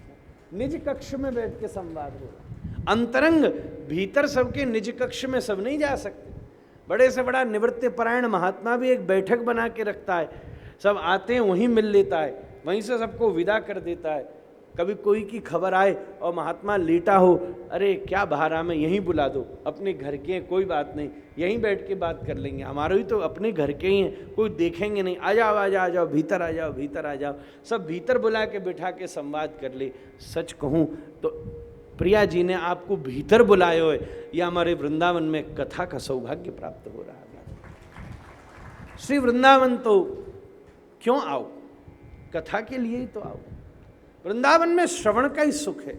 निज कक्ष में बैठ के संवाद हो। अंतरंग भीतर सबके निज कक्ष में सब नहीं जा सकते। बड़े से बड़ा निवृत्ति परायण महात्मा भी एक बैठक बना के रखता है, सब आते हैं वहीं मिल लेता है, वहीं से सबको विदा कर देता है। कभी कोई की खबर आए और महात्मा लेटा हो, अरे क्या बहारा में यहीं बुला दो, अपने घर के हैं, कोई बात नहीं, यहीं बैठ के बात कर लेंगे, हमारे ही तो अपने घर के ही हैं, कोई देखेंगे नहीं, आ जाओ आ जाओ आ जाओ, भीतर आ जाओ भीतर आ जाओ, सब भीतर बुला के बिठा के संवाद कर ले। सच कहूँ तो प्रिया जी ने आपको भीतर बुलाए हुए, या हमारे वृंदावन में कथा का सौभाग्य प्राप्त हो रहा है। श्री वृंदावन तो क्यों आओ, कथा के लिए ही तो आओ। वृंदावन में श्रवण का ही सुख है,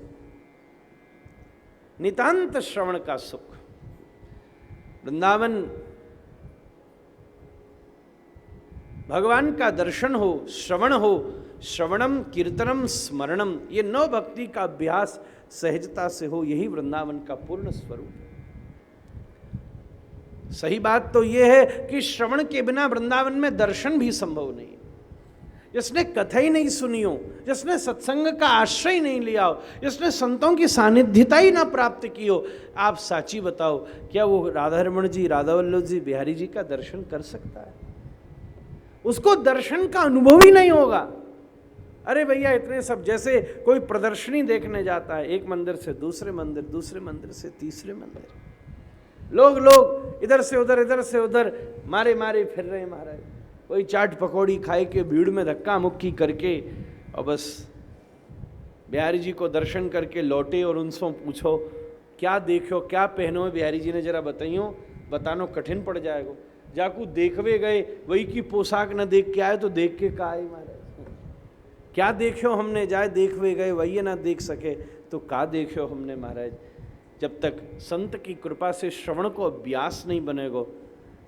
नितांत श्रवण का सुख। वृंदावन भगवान का दर्शन हो, श्रवण हो, श्रवणम कीर्तनम स्मरणम, ये 9 भक्ति का अभ्यास सहजता से हो, यही वृंदावन का पूर्ण स्वरूप है। सही बात तो यह है कि श्रवण के बिना वृंदावन में दर्शन भी संभव नहीं है। जिसने कथा ही नहीं सुनी हो, जिसने सत्संग का आश्रय नहीं लिया हो, जिसने संतों की सानिध्यता ही ना प्राप्त की हो, आप साची बताओ क्या वो राधा रमण जी, राधा वल्लभ जी, बिहारी जी का दर्शन कर सकता है? उसको दर्शन का अनुभव ही नहीं होगा। अरे भैया इतने सब, जैसे कोई प्रदर्शनी देखने जाता है, एक मंदिर से दूसरे मंदिर, दूसरे मंदिर से तीसरे मंदिर, लोग इधर से उधर मारे मारे फिर रहे महाराज। कोई चाट पकौड़ी खाए के भीड़ में धक्का मुक्की करके और बस बिहारी जी को दर्शन करके लौटे और उनसे पूछो क्या देखो, क्या पहनो है बिहारी जी ने, जरा बताइयो, बतानो कठिन पड़ जाएगा। जाकू देखवे गए, वही की पोशाक न देख के आए तो देख के का आए महाराज। क्या देखो हमने, जाए देखवे गए वही ना देख सके तो का देखो हमने महाराज। जब तक संत की कृपा से श्रवण को अभ्यास नहीं बनेगो,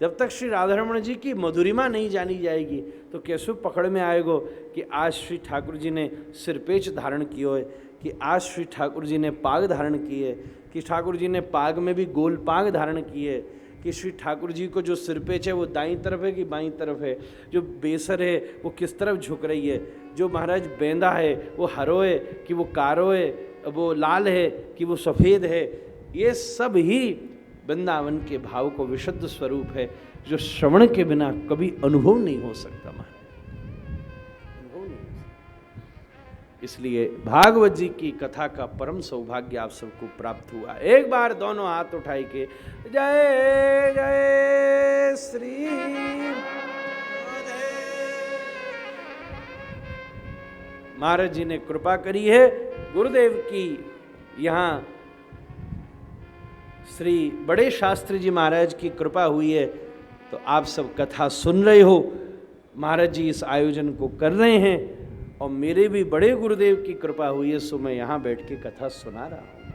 जब तक श्री राधारमण जी की मधुरिमा नहीं जानी जाएगी, तो कैसे पकड़ में आएगो कि आज श्री ठाकुर जी ने सिरपेच धारण कियो है, कि आज श्री ठाकुर जी ने पाग धारण की है, कि ठाकुर जी ने पाग में भी गोल पाग धारण की है, कि श्री ठाकुर जी को जो सिरपेच है वो दाईं तरफ है कि बाईं तरफ है, जो बेसर है वो किस तरफ झुक रही है, जो महाराज बेंदा है वो हरो है कि वो कारो है, वो लाल है कि वो सफ़ेद है। ये सब ही वृंदावन के भाव को विशुद्ध स्वरूप है, जो श्रवण के बिना कभी अनुभव नहीं हो सकता महाराज, अनुभव नहीं हो सकता। इसलिए भागवत जी की कथा का परम सौभाग्य आप सबको प्राप्त हुआ। एक बार दोनों हाथ उठाई के जय जय श्री महाराज जी ने कृपा करी है। गुरुदेव की यहाँ श्री बड़े शास्त्री जी महाराज की कृपा हुई है, तो आप सब कथा सुन रहे हो। महाराज जी इस आयोजन को कर रहे हैं और मेरे भी बड़े गुरुदेव की कृपा हुई है, सो मैं यहाँ बैठ के कथा सुना रहा हूँ।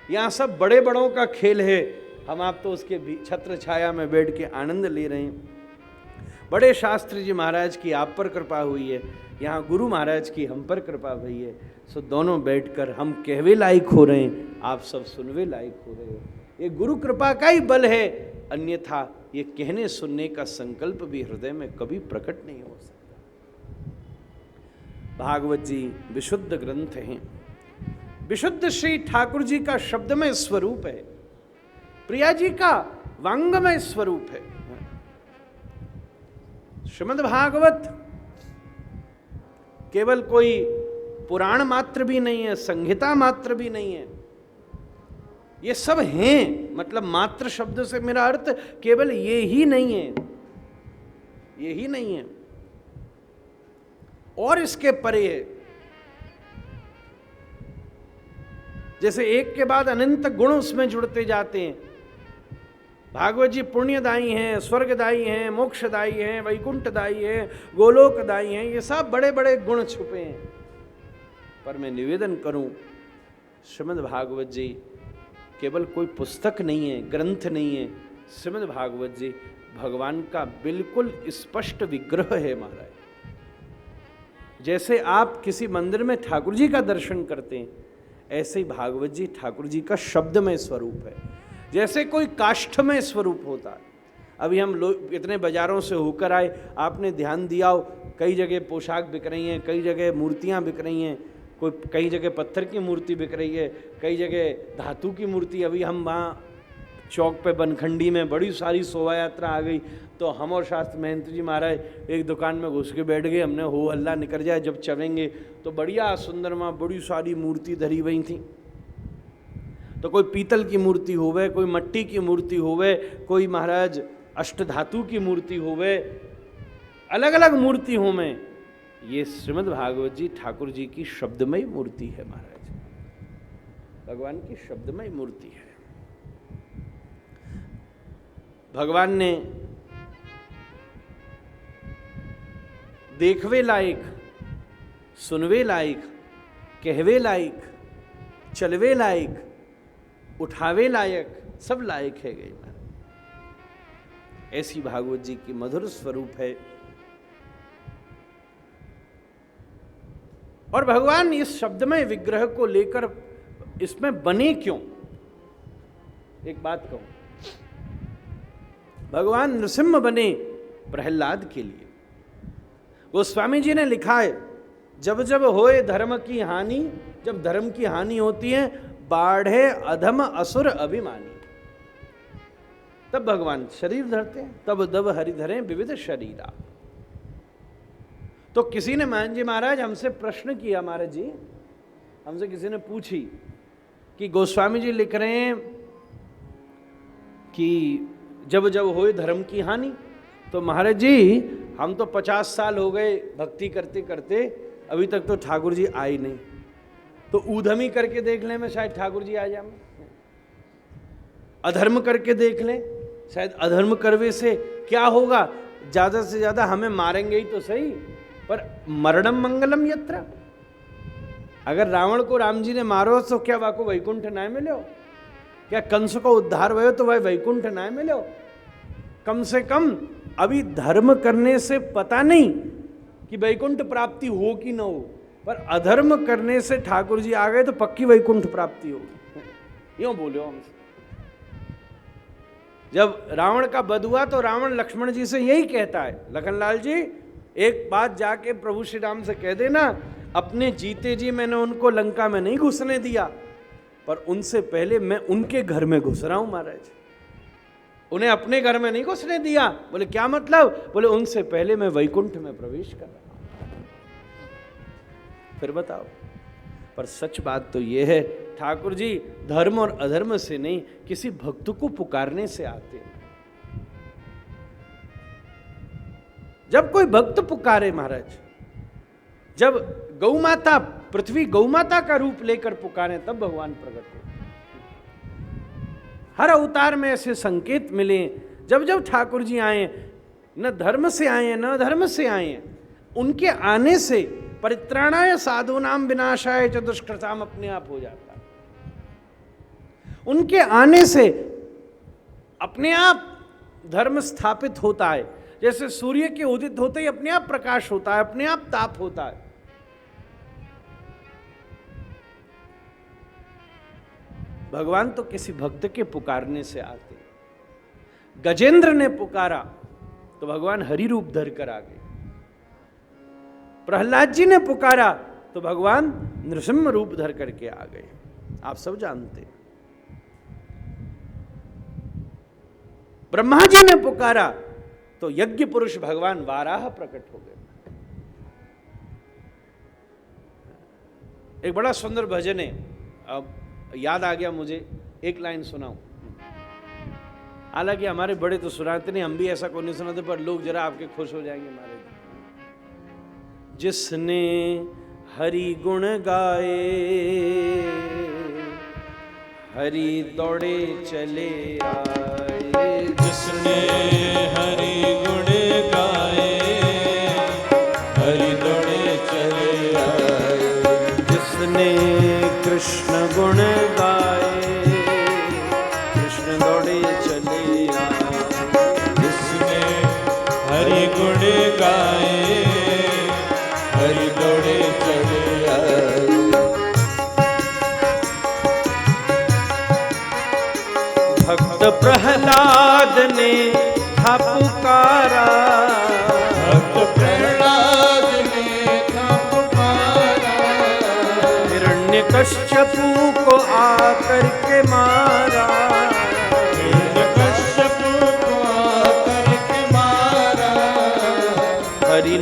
यहाँ सब बड़े बड़ों का खेल है, हम आप तो उसके छत्र छाया में बैठ के आनंद ले रहे हैं। बड़े शास्त्री जी महाराज की आप पर कृपा हुई है, यहाँ गुरु महाराज की हम पर कृपा हुई है, सो दोनों बैठकर हम कहवे लायक हो रहे हैं, आप सब सुनवे लायक हो रहे हो। ये गुरु कृपा का ही बल है, अन्यथा ये कहने सुनने का संकल्प भी हृदय में कभी प्रकट नहीं हो सकता। भागवत जी विशुद्ध ग्रंथ हैं, विशुद्ध श्री ठाकुर जी का शब्दमय स्वरूप है, प्रिया जी का वांगमय स्वरूप है। श्रीमद् भागवत केवल कोई पुराण मात्र भी नहीं है, संहिता मात्र भी नहीं है, ये सब हैं। मतलब मात्र शब्द से मेरा अर्थ केवल ये ही नहीं है, ये ही नहीं है, और इसके परे है। जैसे एक के बाद अनंत गुण उसमें जुड़ते जाते हैं। भागवत जी पुण्यदायी हैं, स्वर्गदायी हैं, मोक्षदायी हैं, वैकुंठदायी हैं, गोलोकदायी हैं, ये सब बड़े बड़े गुण छुपे हैं। पर मैं निवेदन करूं, श्रीमद् भागवत जी केवल कोई पुस्तक नहीं है, ग्रंथ नहीं है। श्रीमद् भागवत जी भगवान का बिल्कुल स्पष्ट विग्रह है महाराज। जैसे आप किसी मंदिर में ठाकुर जी का दर्शन करते हैं, ऐसे ही भागवत जी ठाकुर जी का शब्दमय स्वरूप है। जैसे कोई काष्ठमय स्वरूप होता है। अभी हम लोग इतने बाजारों से होकर आए, आपने ध्यान दिया हो, कई जगह पोशाक बिक रही हैं, कई जगह मूर्तियां बिक रही हैं, कई जगह पत्थर की मूर्ति बिक रही है, कई जगह धातु की मूर्ति। अभी हम वहाँ चौक पे बनखंडी में बड़ी सारी शोभा यात्रा आ गई, तो हम और शास्त्र महंत जी महाराज एक दुकान में घुस के बैठ गए। हमने हो हल्ला निकल जाए, जब चलेंगे तो बढ़िया सुंदर वहाँ बड़ी सारी मूर्ति धरी हुई थी। तो कोई पीतल की मूर्ति होवे, कोई मट्टी की मूर्ति होवे, कोई महाराज अष्टधातु की मूर्ति होवे, अलग अलग मूर्ति हो में। ये श्रीमद् भागवत जी ठाकुर जी की शब्दमय मूर्ति है महाराज, भगवान की शब्दमय मूर्ति है। भगवान ने देखवे लायक, सुनवे लायक कहवे लायक, चलवे लायक, उठावे लायक, सब लायक है गई महाराज। ऐसी भागवत जी की मधुर स्वरूप है। और भगवान इस शब्दमय विग्रह को लेकर इसमें बने क्यों? एक बात कहूं, भगवान नृसिंह बने प्रहलाद के लिए। गोस्वामी जी ने लिखा है, जब जब होए धर्म की हानि, जब धर्म की हानि होती है, बाढ़े अधम असुर अभिमानी, तब भगवान शरीर धरते हैं। तब दब हरि धरे विविध शरीरा। तो किसी ने मान जी महाराज हमसे प्रश्न किया, महाराज जी हमसे किसी ने पूछी कि गोस्वामी जी लिख रहे हैं कि जब जब होए धर्म की हानि, तो महाराज जी हम तो 50 साल हो गए भक्ति करते करते, अभी तक तो ठाकुर जी आए नहीं, तो ऊधमी करके देख लें में शायद ठाकुर जी आ जाए, अधर्म करके देख लें, शायद अधर्म करवे से क्या होगा, ज्यादा से ज्यादा हमें मारेंगे ही तो सही, पर मरणम मंगलम यत्र। अगर रावण को राम जी ने मारो तो क्या वाको वैकुंठ ना मिलो? क्या कंस को उद्धार भयो तो वह वैकुंठ ना मिलो? कम से कम अभी धर्म करने से पता नहीं कि वैकुंठ प्राप्ति हो कि न हो, पर अधर्म करने से ठाकुर जी आ गए तो पक्की वैकुंठ प्राप्ति होगी। यूं बोलो हमसे। जब रावण का वध हुआ तो रावण लक्ष्मण जी से यही कहता है, लखनलाल जी एक बात जाके प्रभु श्री राम से कह देना, अपने जीते जी मैंने उनको लंका में नहीं घुसने दिया, पर उनसे पहले मैं उनके घर में घुस रहा हूं महाराज, उन्हें अपने घर में नहीं घुसने दिया। बोले क्या मतलब? बोले उनसे पहले मैं वैकुंठ में प्रवेश कर रहा हूं। फिर बताओ। पर सच बात तो यह है, ठाकुर जी धर्म और अधर्म से नहीं, किसी भक्त को पुकारने से आते हैं। जब कोई भक्त पुकारे महाराज, जब गौमाता पृथ्वी गौमाता का रूप लेकर पुकारे, तब भगवान प्रकट हो। हर अवतार में ऐसे संकेत मिले। जब जब ठाकुर जी आए, न धर्म से आए न धर्म से आए, उनके आने से परित्राणाय साधूनाम विनाशाय च दुष्कृताम अपने आप हो जाता है। उनके आने से अपने आप धर्म स्थापित होता है। जैसे सूर्य के उदित होते ही अपने आप प्रकाश होता है, अपने आप ताप होता है। भगवान तो किसी भक्त के पुकारने से आते। गजेंद्र ने पुकारा तो भगवान हरि रूप धर कर आ गए। प्रहलाद जी ने पुकारा तो भगवान नृसिंह रूप धर करके आ गए। आप सब जानते हैं। ब्रह्मा जी ने पुकारा तो यज्ञ पुरुष भगवान वाराह प्रकट हो गए। एक बड़ा सुंदर भजन है, अब याद आ गया मुझे, एक लाइन सुनाऊं। हालांकि हमारे बड़े तो सुनाते नहीं, हम भी ऐसा कोई नहीं सुनाते, पर लोग जरा आपके खुश हो जाएंगे हमारे। जिसने हरि गुण गाए, हरि दौड़े चले आए। जिसने हरि गुण गाए, हरि दौड़े चले आए। जिसने कृष्ण गुण गाए, कृष्ण दौड़े चले आए। जिसने हरि गुण गाए, हरि दौड़े चले आए। भक्त प्रहलाद ने था पुकारा, भक्त प्रहलाद ने था पुकारा। हिरण्यकश्यपु को आकर के मारा, हिरण्यकश्यपु को आकर के मारा। हरि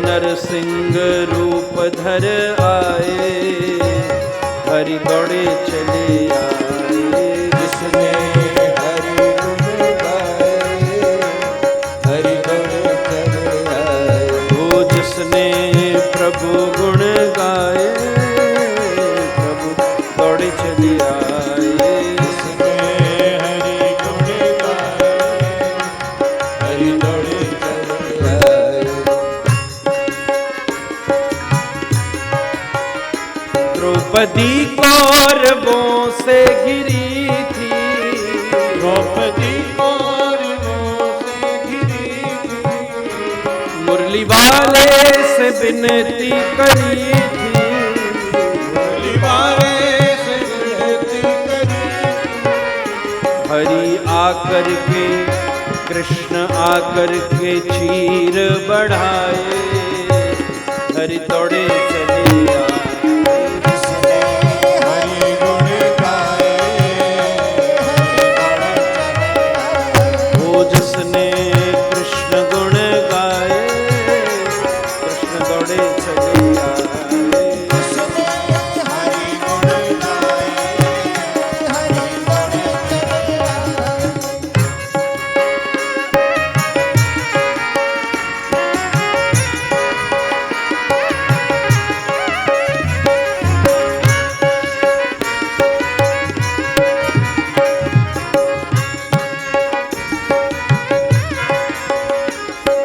नरसिंह रूप धर आए, हरि दौड़े चले आए। जिसने हरि गुण गाए, हरि दौड़े चले आए। वो जिसने प्रभु गुण गाए, प्रभु दौड़े चले आए। जिसने हरि गुण गाए, हरि दौड़े चले आए। द्रौपदी कौरवों से घिरी थी, द्रौपदी कौरवों से घिरी थी, मुरली वाले से विनती करी थी, मुरली वाले से विनती करी, हरि आकर के कृष्ण आकर के चीर बढ़ाए, हरि दौड़े चले आए, हरि गुण गाए, वो जिसने कृष्ण गुण गाए, कृष्ण दौड़े चले आए। हरि गुण गाए, हरि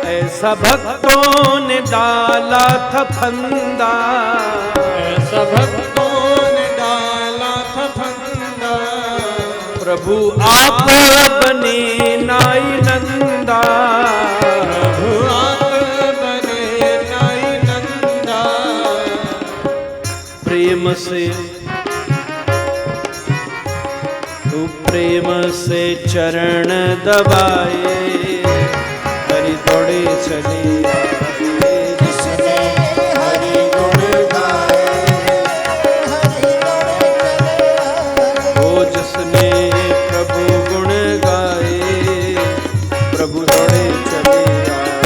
ऐसा भक्तों ने डाला था फंदा, ऐसा भक्तों ने डाला था फंदा, प्रभु आप बने नाई नंदा, प्रभु आप बने नाई नंदा, प्रेम से तू प्रेम से चरण दबाए, हरि दौड़े चले आए। जिसने हरि गुण गाए, हरि वो जिसने प्रभु गुण गाए, प्रभु दौड़े चले आए।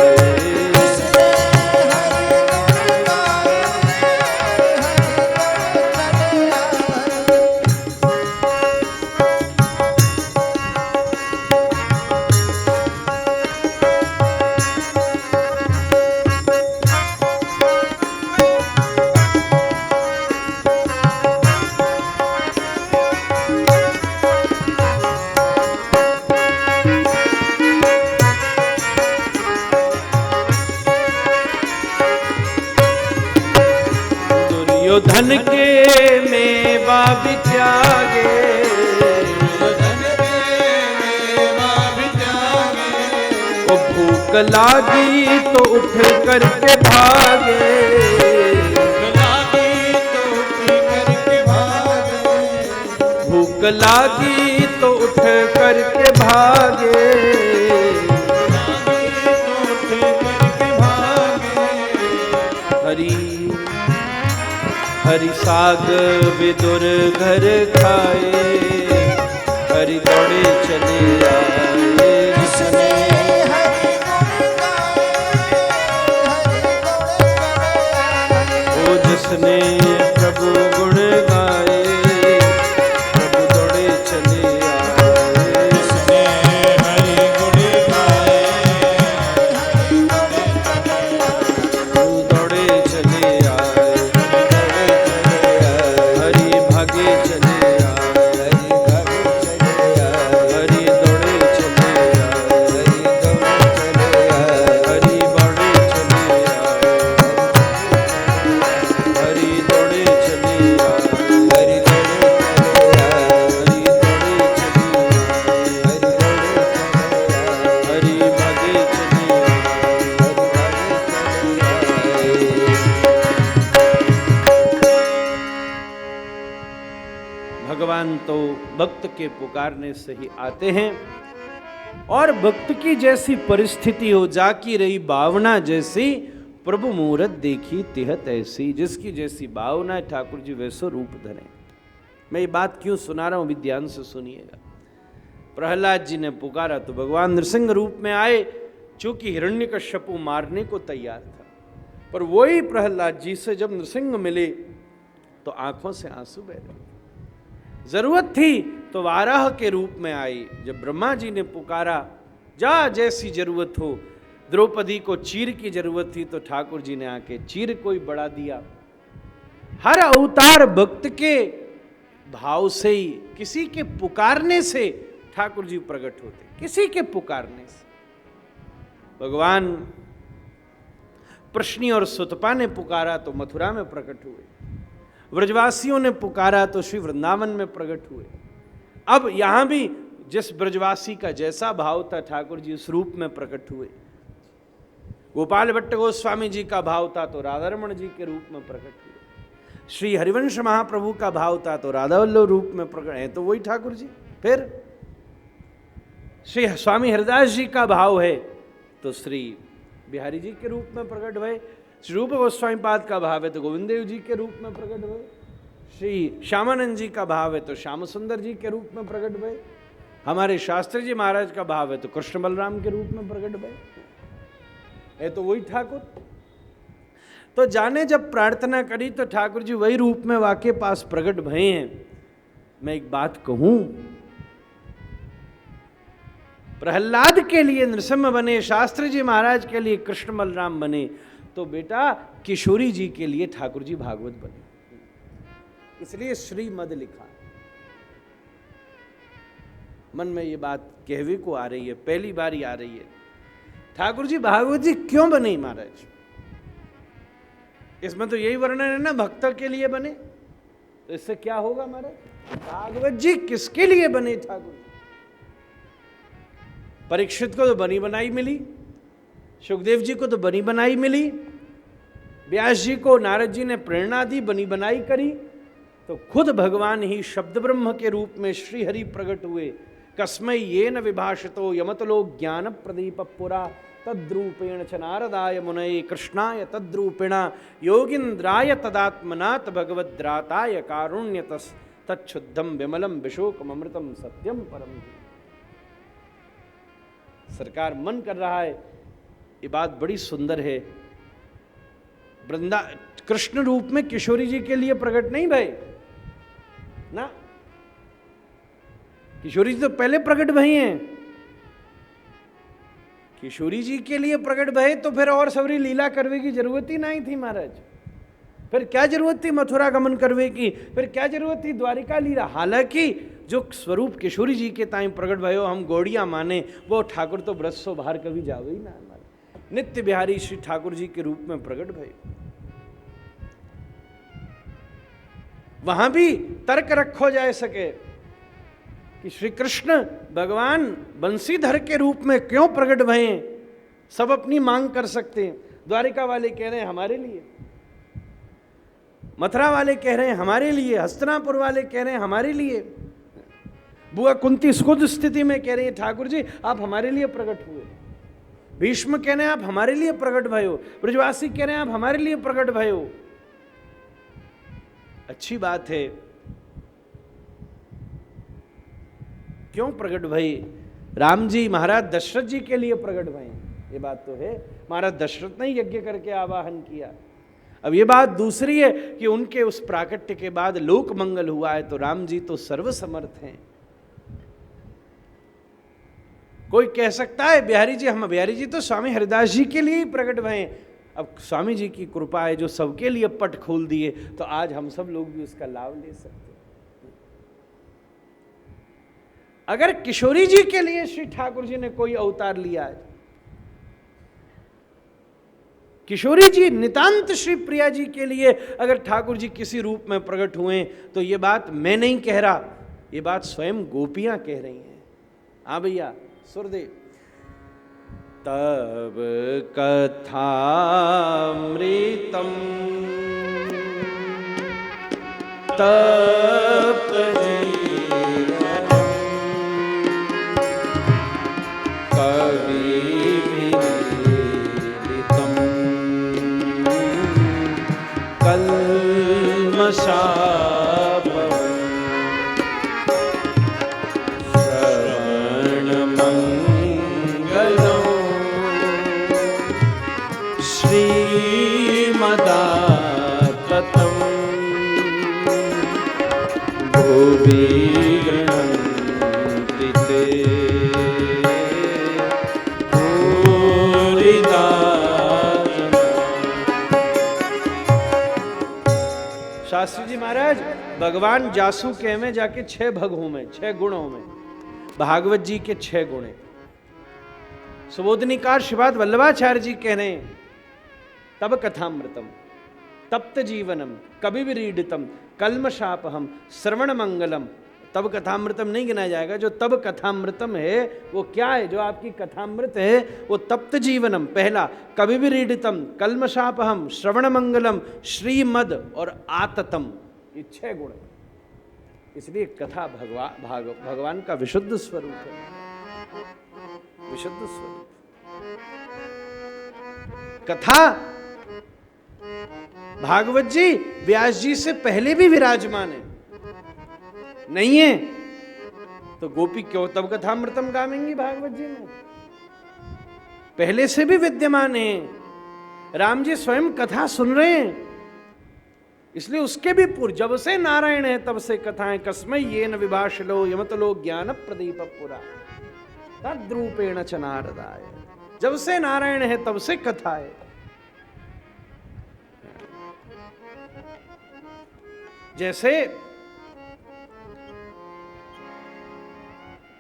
दुर्योधन के मेवा भी त्यागे, वो भूख लागी तो उठ करके भागे, भूख लागी तो उठ करके भागे, हरि हरि साग विदुर घर खाए, हरि दौड़े चले आए। जिसने हरि गुण गाए, वो जिसने प्रभु गुण गाए, प्रभु दौड़े चले आए। जिसने हरि गुण गाए, प्रभु दौड़े चले आए, हरि भागे चले आए, हरि दौड़े चले आए, हरि बढ़े चले आए, हरि दौड़े चले आए, हरि भागे चले भगवान तो भक्त के पुकारने से ही आते हैं, और भक्त की जैसी परिस्थिति हो, जाकी रही भावना जैसी, प्रभु मुहूर्त देखी तिहत ऐसी। जिसकी जैसी भावना है ठाकुर जी वैसो रूप धरे। मैं ये बात क्यों सुना रहा हूं, अभी ध्यान से सुनिएगा। प्रहलाद जी ने पुकारा तो भगवान नृसिंह रूप में आए, चूंकि हिरण्यकश्यपु मारने को तैयार था, पर वही प्रहलाद जी से जब नृसिंह मिले तो आंखों से आंसू बह रहे। जरूरत थी तो वाराह के रूप में आई। जब ब्रह्मा जी ने पुकारा, जा जैसी जरूरत हो, द्रौपदी को चीर की जरूरत थी तो ठाकुर जी ने आके चीर को ही बढ़ा दिया। हर अवतार भक्त के भाव से ही, किसी के पुकारने से ठाकुर जी प्रकट होते, किसी के पुकारने से। भगवान प्रश्नी और सुतपा ने पुकारा तो मथुरा में प्रकट हुए। व्रजवासियों ने पुकारा तो श्री वृंदावन में प्रकट हुए। अब यहां भी जिस ब्रजवासी का जैसा भाव था ठाकुर जी उस रूप में प्रकट हुए। गोपाल भट्ट गोस्वामी जी का भाव था तो राधारमण जी के रूप में प्रकट हुए। श्री हरिवंश महाप्रभु का भाव था तो राधावल्लभ रूप में प्रकट है, तो वही ठाकुर जी। फिर श्री स्वामी हरिदास जी का भाव है तो श्री बिहारी जी के रूप में प्रकट हुए। श्री रूप गोस्वामी पाद का भाव है तो गोविंद देव जी के रूप में प्रकट हुए। श्री श्यामानंद जी का भाव है तो श्याम सुंदर जी के रूप में प्रकट हुए। हमारे शास्त्री जी महाराज का भाव है तो कृष्ण बलराम के रूप में प्रकट हुए। है तो वही ठाकुर। तो जाने जब प्रार्थना करी तो ठाकुर जी वही रूप में वाके पास प्रकट भये हैं। मैं एक बात कहूं, प्रहलाद के लिए नृसिंह बने, शास्त्री जी महाराज के लिए कृष्ण बलराम बने, तो बेटा किशोरी जी के लिए ठाकुर जी भागवत बने। इसलिए श्रीमद लिखा। मन में ये बात कहवे को आ रही है, पहली बार ही आ रही है। ठाकुर जी भागवत जी क्यों बने महाराज? इसमें तो यही वर्णन है ना, भक्तों के लिए बने। तो इससे क्या होगा महाराज? भागवत जी किसके लिए बने ठाकुर? परीक्षित को तो बनी बनाई मिली, सुखदेव जी को तो बनी बनाई मिली, व्यास जी को नारद जी ने प्रेरणा दी, बनी बनाई करी, तो खुद भगवान ही शब्द ब्रह्म के रूप में श्री हरि प्रकट हुए। कस्मै येन विभाषितो यमतलो ज्ञान प्रदीप पुरा तद्रूपेण च नारदाय मुनये कृष्णाय तद्रूपेणा योगिंद्राय तदात्मनात् भगवद्राताय कारुण्यतस् तच्छुद्धम विमलम विशोकमृतम सत्यम परम। सरकार मन कर रहा है, ये बात बड़ी सुंदर है। वृंदा कृष्ण रूप में किशोरी जी के लिए प्रकट नहीं भय ना, किशोरी जी तो पहले प्रकट भई हैं। किशोरी जी के लिए प्रकट भय तो फिर और सबरी लीला करवे की जरूरत ही नहीं थी महाराज। फिर क्या जरूरत थी मथुरा गमन करवे की? फिर क्या जरूरत थी द्वारिका लीला? हालांकि जो स्वरूप किशोरी जी के ताई प्रकट भयो हम गौड़िया माने, वो ठाकुर तो ब्रज सो बाहर कभी जावे ही ना। हमारे नित्य बिहारी श्री ठाकुर जी के रूप में प्रकट भय। वहां भी तर्क रखो जाए सके कि श्री कृष्ण भगवान बंसीधर के रूप में क्यों प्रकट भये। सब अपनी मांग कर सकते हैं। द्वारिका वाले कह रहे हैं हमारे लिए, मथुरा वाले कह रहे हैं हमारे लिए, हस्तिनापुर वाले कह रहे हैं हमारे लिए, बुआ कुंती स्कुद स्थिति में कह रही है ठाकुर जी आप हमारे लिए प्रकट हुए, भीष्म कह रहे हैं आप हमारे लिए प्रकट भयो, ब्रजवासी कह रहे हैं आप हमारे लिए प्रकट भयो। अच्छी बात है। क्यों प्रकट भई? राम जी महाराज दशरथ जी के लिए प्रकट भये, ये बात तो है। महाराज दशरथ ने यज्ञ करके आवाहन किया। अब ये बात दूसरी है कि उनके उस प्राकट्य के बाद लोक मंगल हुआ है, तो राम जी तो सर्वसमर्थ हैं। कोई कह सकता है बिहारी जी तो स्वामी हरिदास जी के लिए ही प्रकट भये। अब स्वामी जी की कृपा है जो सबके लिए पट खोल दिए, तो आज हम सब लोग भी उसका लाभ ले सकते हैं। अगर किशोरी जी के लिए श्री ठाकुर जी ने कोई अवतार लिया है, किशोरी जी नितांत श्री प्रिया जी के लिए अगर ठाकुर जी किसी रूप में प्रकट हुए, तो ये बात मैं नहीं कह रहा, ये बात स्वयं गोपियां कह रही हैं। हाँ भैया सुर दे। तब कथामृतम तप कविभिरीडितम कल्मषापहम् श्रवणमङ्गलम् श्रीमदाततं भुवि गृह्णन्ति ते भूरिदा। शास्त्री जी महाराज भगवान जासू के में जाके 6 भगों में 6 गुणों में भागवत जी के 6 गुण हैं। सुबोधनिकार श्रीपाद वल्लभाचार्य जी कह रहे हैं तब कथामृतम तप्त जीवनम कवि विरीडितम कल्मषापहम श्रवण मंगलम। तब कथामृतम नहीं गिना जाएगा, जो तब कथामृतम है वो क्या है? जो आपकी कथामृत है वो तप्त जीवनम, पहला कविविरीडितम, कल्मषापहम, श्रवण मंगलम, श्रीमद और आततम, ये 6 गुण है। इसलिए कथा भगवान का विशुद्ध स्वरूप है, विशुद्ध स्वरूप। कथा भागवत जी व्यास जी से पहले भी विराजमान है, नहीं है तो गोपी क्यों तब कथामृतम गावेंगी भागवत जी में? पहले से भी विद्यमान है। राम जी स्वयं कथा सुन रहे हैं, इसलिए उसके भी पूर्व, जब से नारायण है तब से कथाएं। कस्मै ये न विभाषलो यमतलो ज्ञान प्रदीप पुरा तद्रूपेण च नारदाय। जब से नारायण है तब से कथा है। जैसे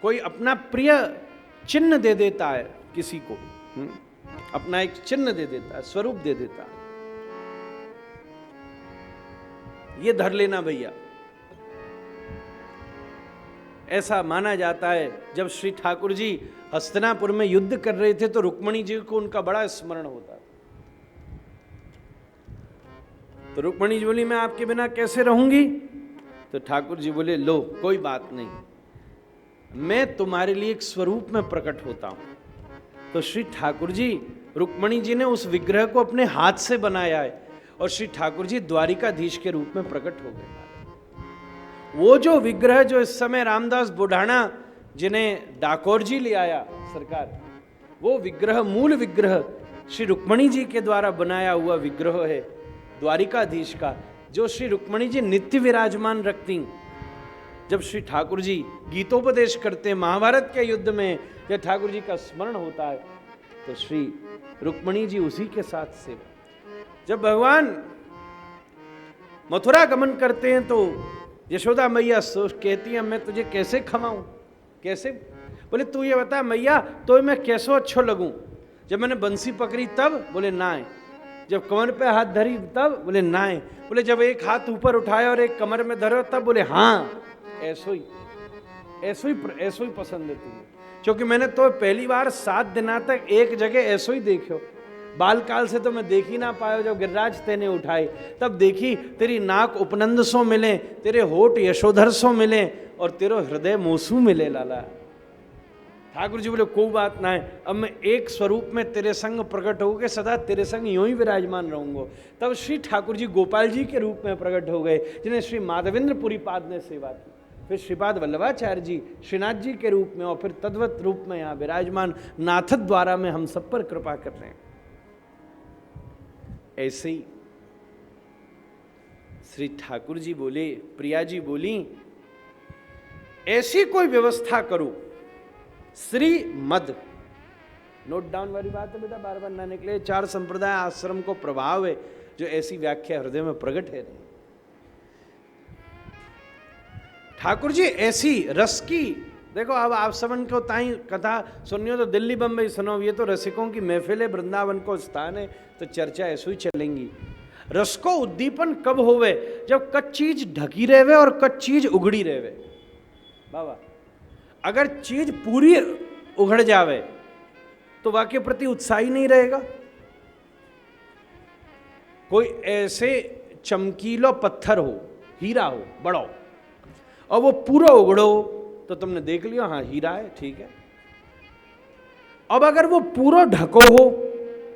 कोई अपना प्रिय चिन्ह दे देता है किसी को, अपना एक चिन्ह दे देता है, स्वरूप दे देता है, ये धर लेना भैया। ऐसा माना जाता है जब श्री ठाकुर जी हस्तिनापुर में युद्ध कर रहे थे तो रुक्मणी जी को उनका बड़ा स्मरण होता। तो रुक्मणी जी बोली मैं आपके बिना कैसे रहूंगी? तो ठाकुर जी बोले लो कोई बात नहीं, मैं तुम्हारे लिए एक स्वरूप में प्रकट होता हूं। तो श्री ठाकुर जी, रुक्मणी जी ने उस विग्रह को अपने हाथ से बनाया है और श्री ठाकुर जी द्वारिकाधीश के रूप में प्रकट हो गए। वो जो विग्रह जो इस समय रामदास बुढ़ाना जिन्हें डाकोर जी ले आया सरकार, वो विग्रह, मूल विग्रह श्री रुक्मणी जी के द्वारा बनाया हुआ विग्रह है द्वारिकाधीश का, जो श्री रुक्मणी जी नित्य विराजमान रखती। जब श्री ठाकुर जी गीतोपदेश करते, महाभारत के युद्ध में जब ठाकुर जी का स्मरण होता है तो श्री रुक्मणी जी उसी के साथ सेवा। जब भगवान मथुरा गमन करते हैं तो यशोदा मैया कहती है मैं तुझे कैसे खवाऊं, कैसे? बोले तू ये बता मैया तो मैं कैसो अच्छो लगूं? जब मैंने बंसी पकड़ी तब? बोले ना। जब कमर पे हाथ धरी तब? बोले ना। बोले जब एक हाथ ऊपर उठाया और एक कमर में धरो तब? बोले हाँ। ऐसो ही पसंद है तुम्हें, क्योंकि मैंने तो पहली बार 7 दिना तक एक जगह ऐसो ही देखो। बाल काल से तो मैं देख ही ना पायो, जब गिरिराज तेने उठाई तब देखी। तेरी नाक उपनंद सो मिले, तेरे होठ यशोधर सो मिले और तेरो हृदय मोसू मिले लाला। ठाकुर जी बोले कोई बात ना है, अब मैं एक स्वरूप में तेरे संग प्रकट होकर सदा तेरे संग यूं ही विराजमान रहूंगा। तब श्री ठाकुर जी गोपाल जी के रूप में प्रकट हो गए, जिन्हें श्री माधवेंद्र पुरीपाद ने सेवा की। फिर श्रीपाद वल्लभाचार्य जी श्रीनाथ जी के रूप में और फिर तद्वत रूप में यहाँ विराजमान नाथ द्वारा में हम सब पर कृपा कर रहे हैं। ऐसे ही श्री ठाकुर जी बोले, प्रिया जी बोली ऐसी कोई व्यवस्था करो श्री मद। नोट डाउन वाली बात है बेटा, बार बार ना निकले। 4 संप्रदाय आश्रम को प्रभाव है जो ऐसी व्याख्या हृदय में प्रकट है। ठाकुर जी ऐसी रस की, देखो अब आप सबन को ताई कथा सुनियो तो दिल्ली बम्बई सुनो, ये तो रसिकों की महफिल है, वृंदावन को स्थान है, तो चर्चा ऐसे ही चलेंगी। रस को उद्दीपन कब होवे? जब कच्ची चीज ढकी रहवे और कच्ची चीज उगड़ी रहवे। बाबा अगर चीज पूरी उगड़ जावे तो वाक्य प्रति उत्साही नहीं रहेगा। कोई ऐसे चमकीलो पत्थर हो, हीरा हो बड़ो, और वो पूरा उगड़ो तो तुमने देख लिया हाँ हीरा है, ठीक है। अब अगर वो पूरा ढको हो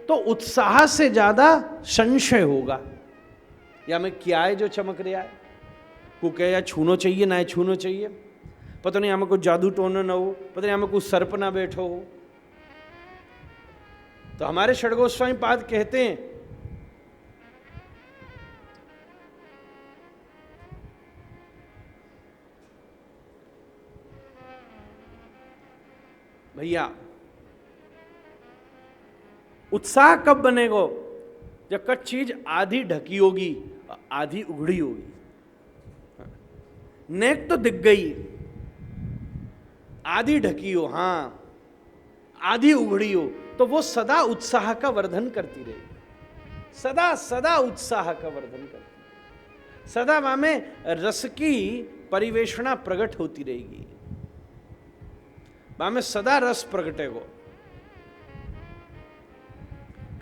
तो उत्साह से ज्यादा संशय होगा, या मैं क्या है जो चमक रहा है, को क्या या छूनो चाहिए ना छूनो चाहिए, पता नहीं हमें कुछ जादू टोना ना हो, पता नहीं हमें कुछ सर्प ना बैठो हो। तो हमारे षडगोस्वामी पाद कहते हैं भैया उत्साह कब बनेगा? जब कच्ची चीज आधी ढकी होगी आधी उगड़ी होगी। नेक तो दिख गई, आधी ढकी हो, हाँ आधी उगड़ी हो, तो वो सदा उत्साह का वर्धन करती रहेगी, सदा सदा उत्साह का वर्धन करती। सदा वहां में रस की परिवेशना प्रकट होती रहेगी, वहां में सदा रस प्रगटेगो।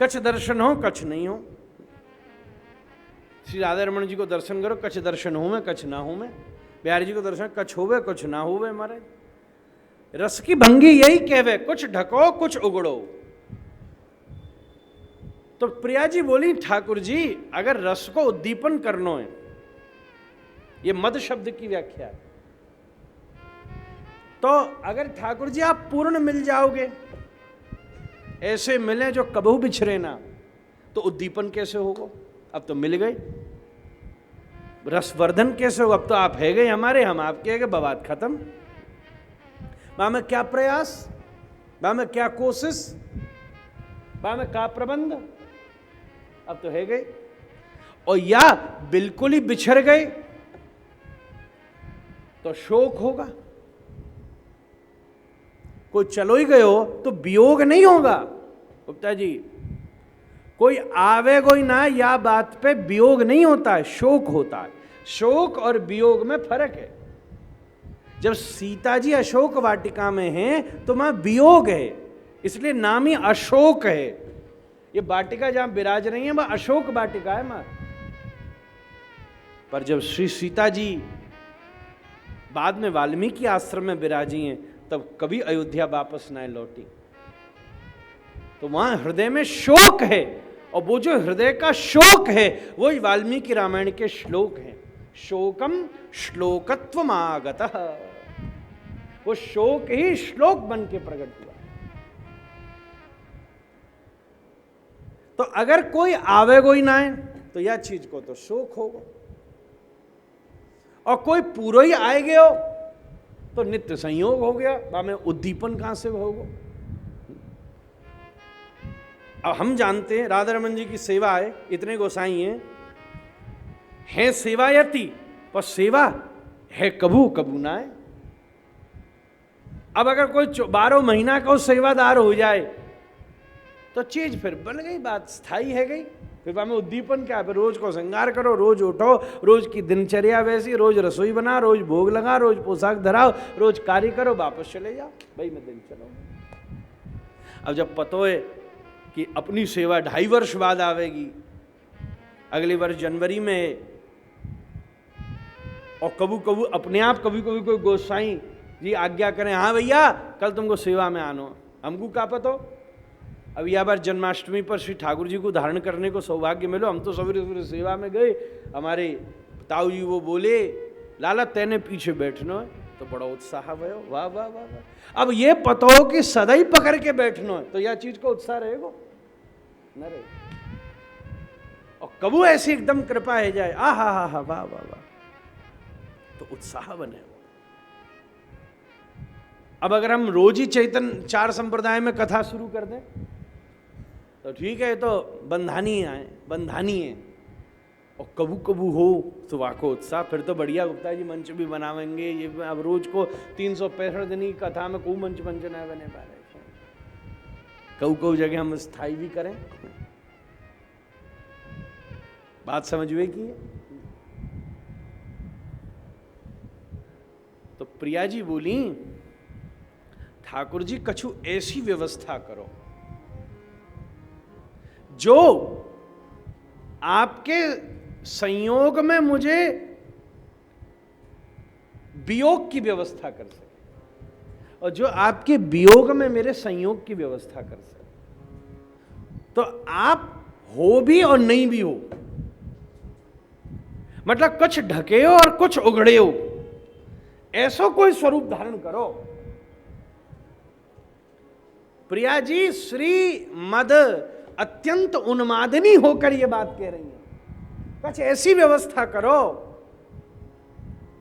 कछ दर्शन हो कछ नहीं हो। श्री राधा रमन जी को दर्शन करो, कछ दर्शन हो में कछ ना हो में। बिहारी जी को दर्शन कछ होवे कुछ ना होवे। हमारे रस की भंगी यही कहवे, कुछ ढको कुछ उगड़ो। तो प्रिया जी बोली, ठाकुर जी अगर रस को उद्दीपन करना है, ये मद शब्द की व्याख्या है, तो अगर ठाकुर जी आप पूर्ण मिल जाओगे, ऐसे मिले जो कबहू बिछड़े ना, तो उद्दीपन कैसे होगा? अब तो मिल गए। रसवर्धन कैसे होगा? अब तो आप है गए हमारे, हम आपके है गए, बवाद खत्म। वहां में क्या प्रयास, वहां में क्या कोशिश, वहां में क्या प्रबंध, अब तो है गए। और या बिल्कुल ही बिछड़ गए तो शोक होगा। कोई चलो ही गए हो तो वियोग नहीं होगा गुप्ता जी, कोई आवे कोई ना, या बात पे वियोग नहीं होता है, शोक होता है। शोक और वियोग में फर्क है। जब सीता जी अशोक वाटिका में हैं तो वहां वियोग है, इसलिए नाम ही अशोक है। ये वाटिका जहां विराज रही है वह अशोक वाटिका है मां। पर जब श्री सीता जी बाद में वाल्मीकि आश्रम में विराजी हैं, तब कभी अयोध्या वापस न लौटी। तो वहां हृदय में शोक है, और वो जो हृदय का शोक है वो वाल्मीकि रामायण के श्लोक हैं। शोकम श्लोकत्वमागतः, वो शोक ही श्लोक बन के प्रकट हुआ। तो अगर कोई आवे कोई ना आए तो यह चीज को तो शोक होगा, और कोई पूरा ही आए गए हो तो नित्य संयोग हो गया। वहां में उद्दीपन कहां से होगा? अब हम जानते हैं राधा रमन जी की सेवा है, इतने गोसाई हैं सेवायती, पर सेवा है कबू कबू ना है। अब अगर कोई 12 महीना का सेवादार हो जाए तो चीज फिर बन गई, बात स्थायी है गई। फिर वहां में उद्दीपन क्या है? फिर रोज को श्रृंगार करो, रोज उठो, रोज की दिनचर्या वैसी, रोज रसोई बना, रोज भोग लगा, रोज पोशाक धराओ, रोज कार्य करो, वापस चले जाओ, भाई मैं दिन चलो। अब जब पतो है कि अपनी सेवा 2.5 वर्ष बाद आवेगी, अगले वर्ष जनवरी में, और कबू कबू अपने आप कभी कभी कोई गोसाई जी आज्ञा करें, हाँ भैया कल तुमको सेवा में आनो, हमको क्या पता। अब यह बार जन्माष्टमी पर श्री ठाकुर जी को धारण करने को सौभाग्य मिलो, हम तो सवेरे सवेरे सेवा में गए, हमारे ताऊ जी वो बोले लाला तेने पीछे बैठना है, तो बड़ा उत्साह भयो, वाह वाह वाह वाह। अब ये पता हो कि सदा ही पकड़ के बैठना है, तो यह चीज को उत्साह रहेगा न रहे। और कबू ऐसी एकदम कृपा है जाए, आ हा हा वाह वाह वाह, तो उत्साह बने। अब अगर हम रोज ही चैतन्य 4 संप्रदाय में कथा शुरू कर दें तो ठीक है, तो बंधानी आए, बंधानी है, और कबू कबू हो तो वाको उत्साह, फिर तो बढ़िया गुप्ता जी मंच भी बनावेंगे। ये अब रोज को 365 दिन की कथा में कोई मंच नहीं बने पा रहे, कऊ जगह हम स्थायी भी करें। बात समझ हुए कि तो प्रिया जी बोली, ठाकुर जी कछु ऐसी व्यवस्था करो जो आपके संयोग में मुझे वियोग की व्यवस्था कर सके, और जो आपके वियोग में मेरे संयोग की व्यवस्था कर सके। तो आप हो भी और नहीं भी हो, मतलब कुछ ढके हो और कुछ उगड़े हो, ऐसा कोई स्वरूप धारण करो। प्रिया जी श्री मद अत्यंत उन्मादनी होकर यह बात कह रही है, कुछ ऐसी व्यवस्था करो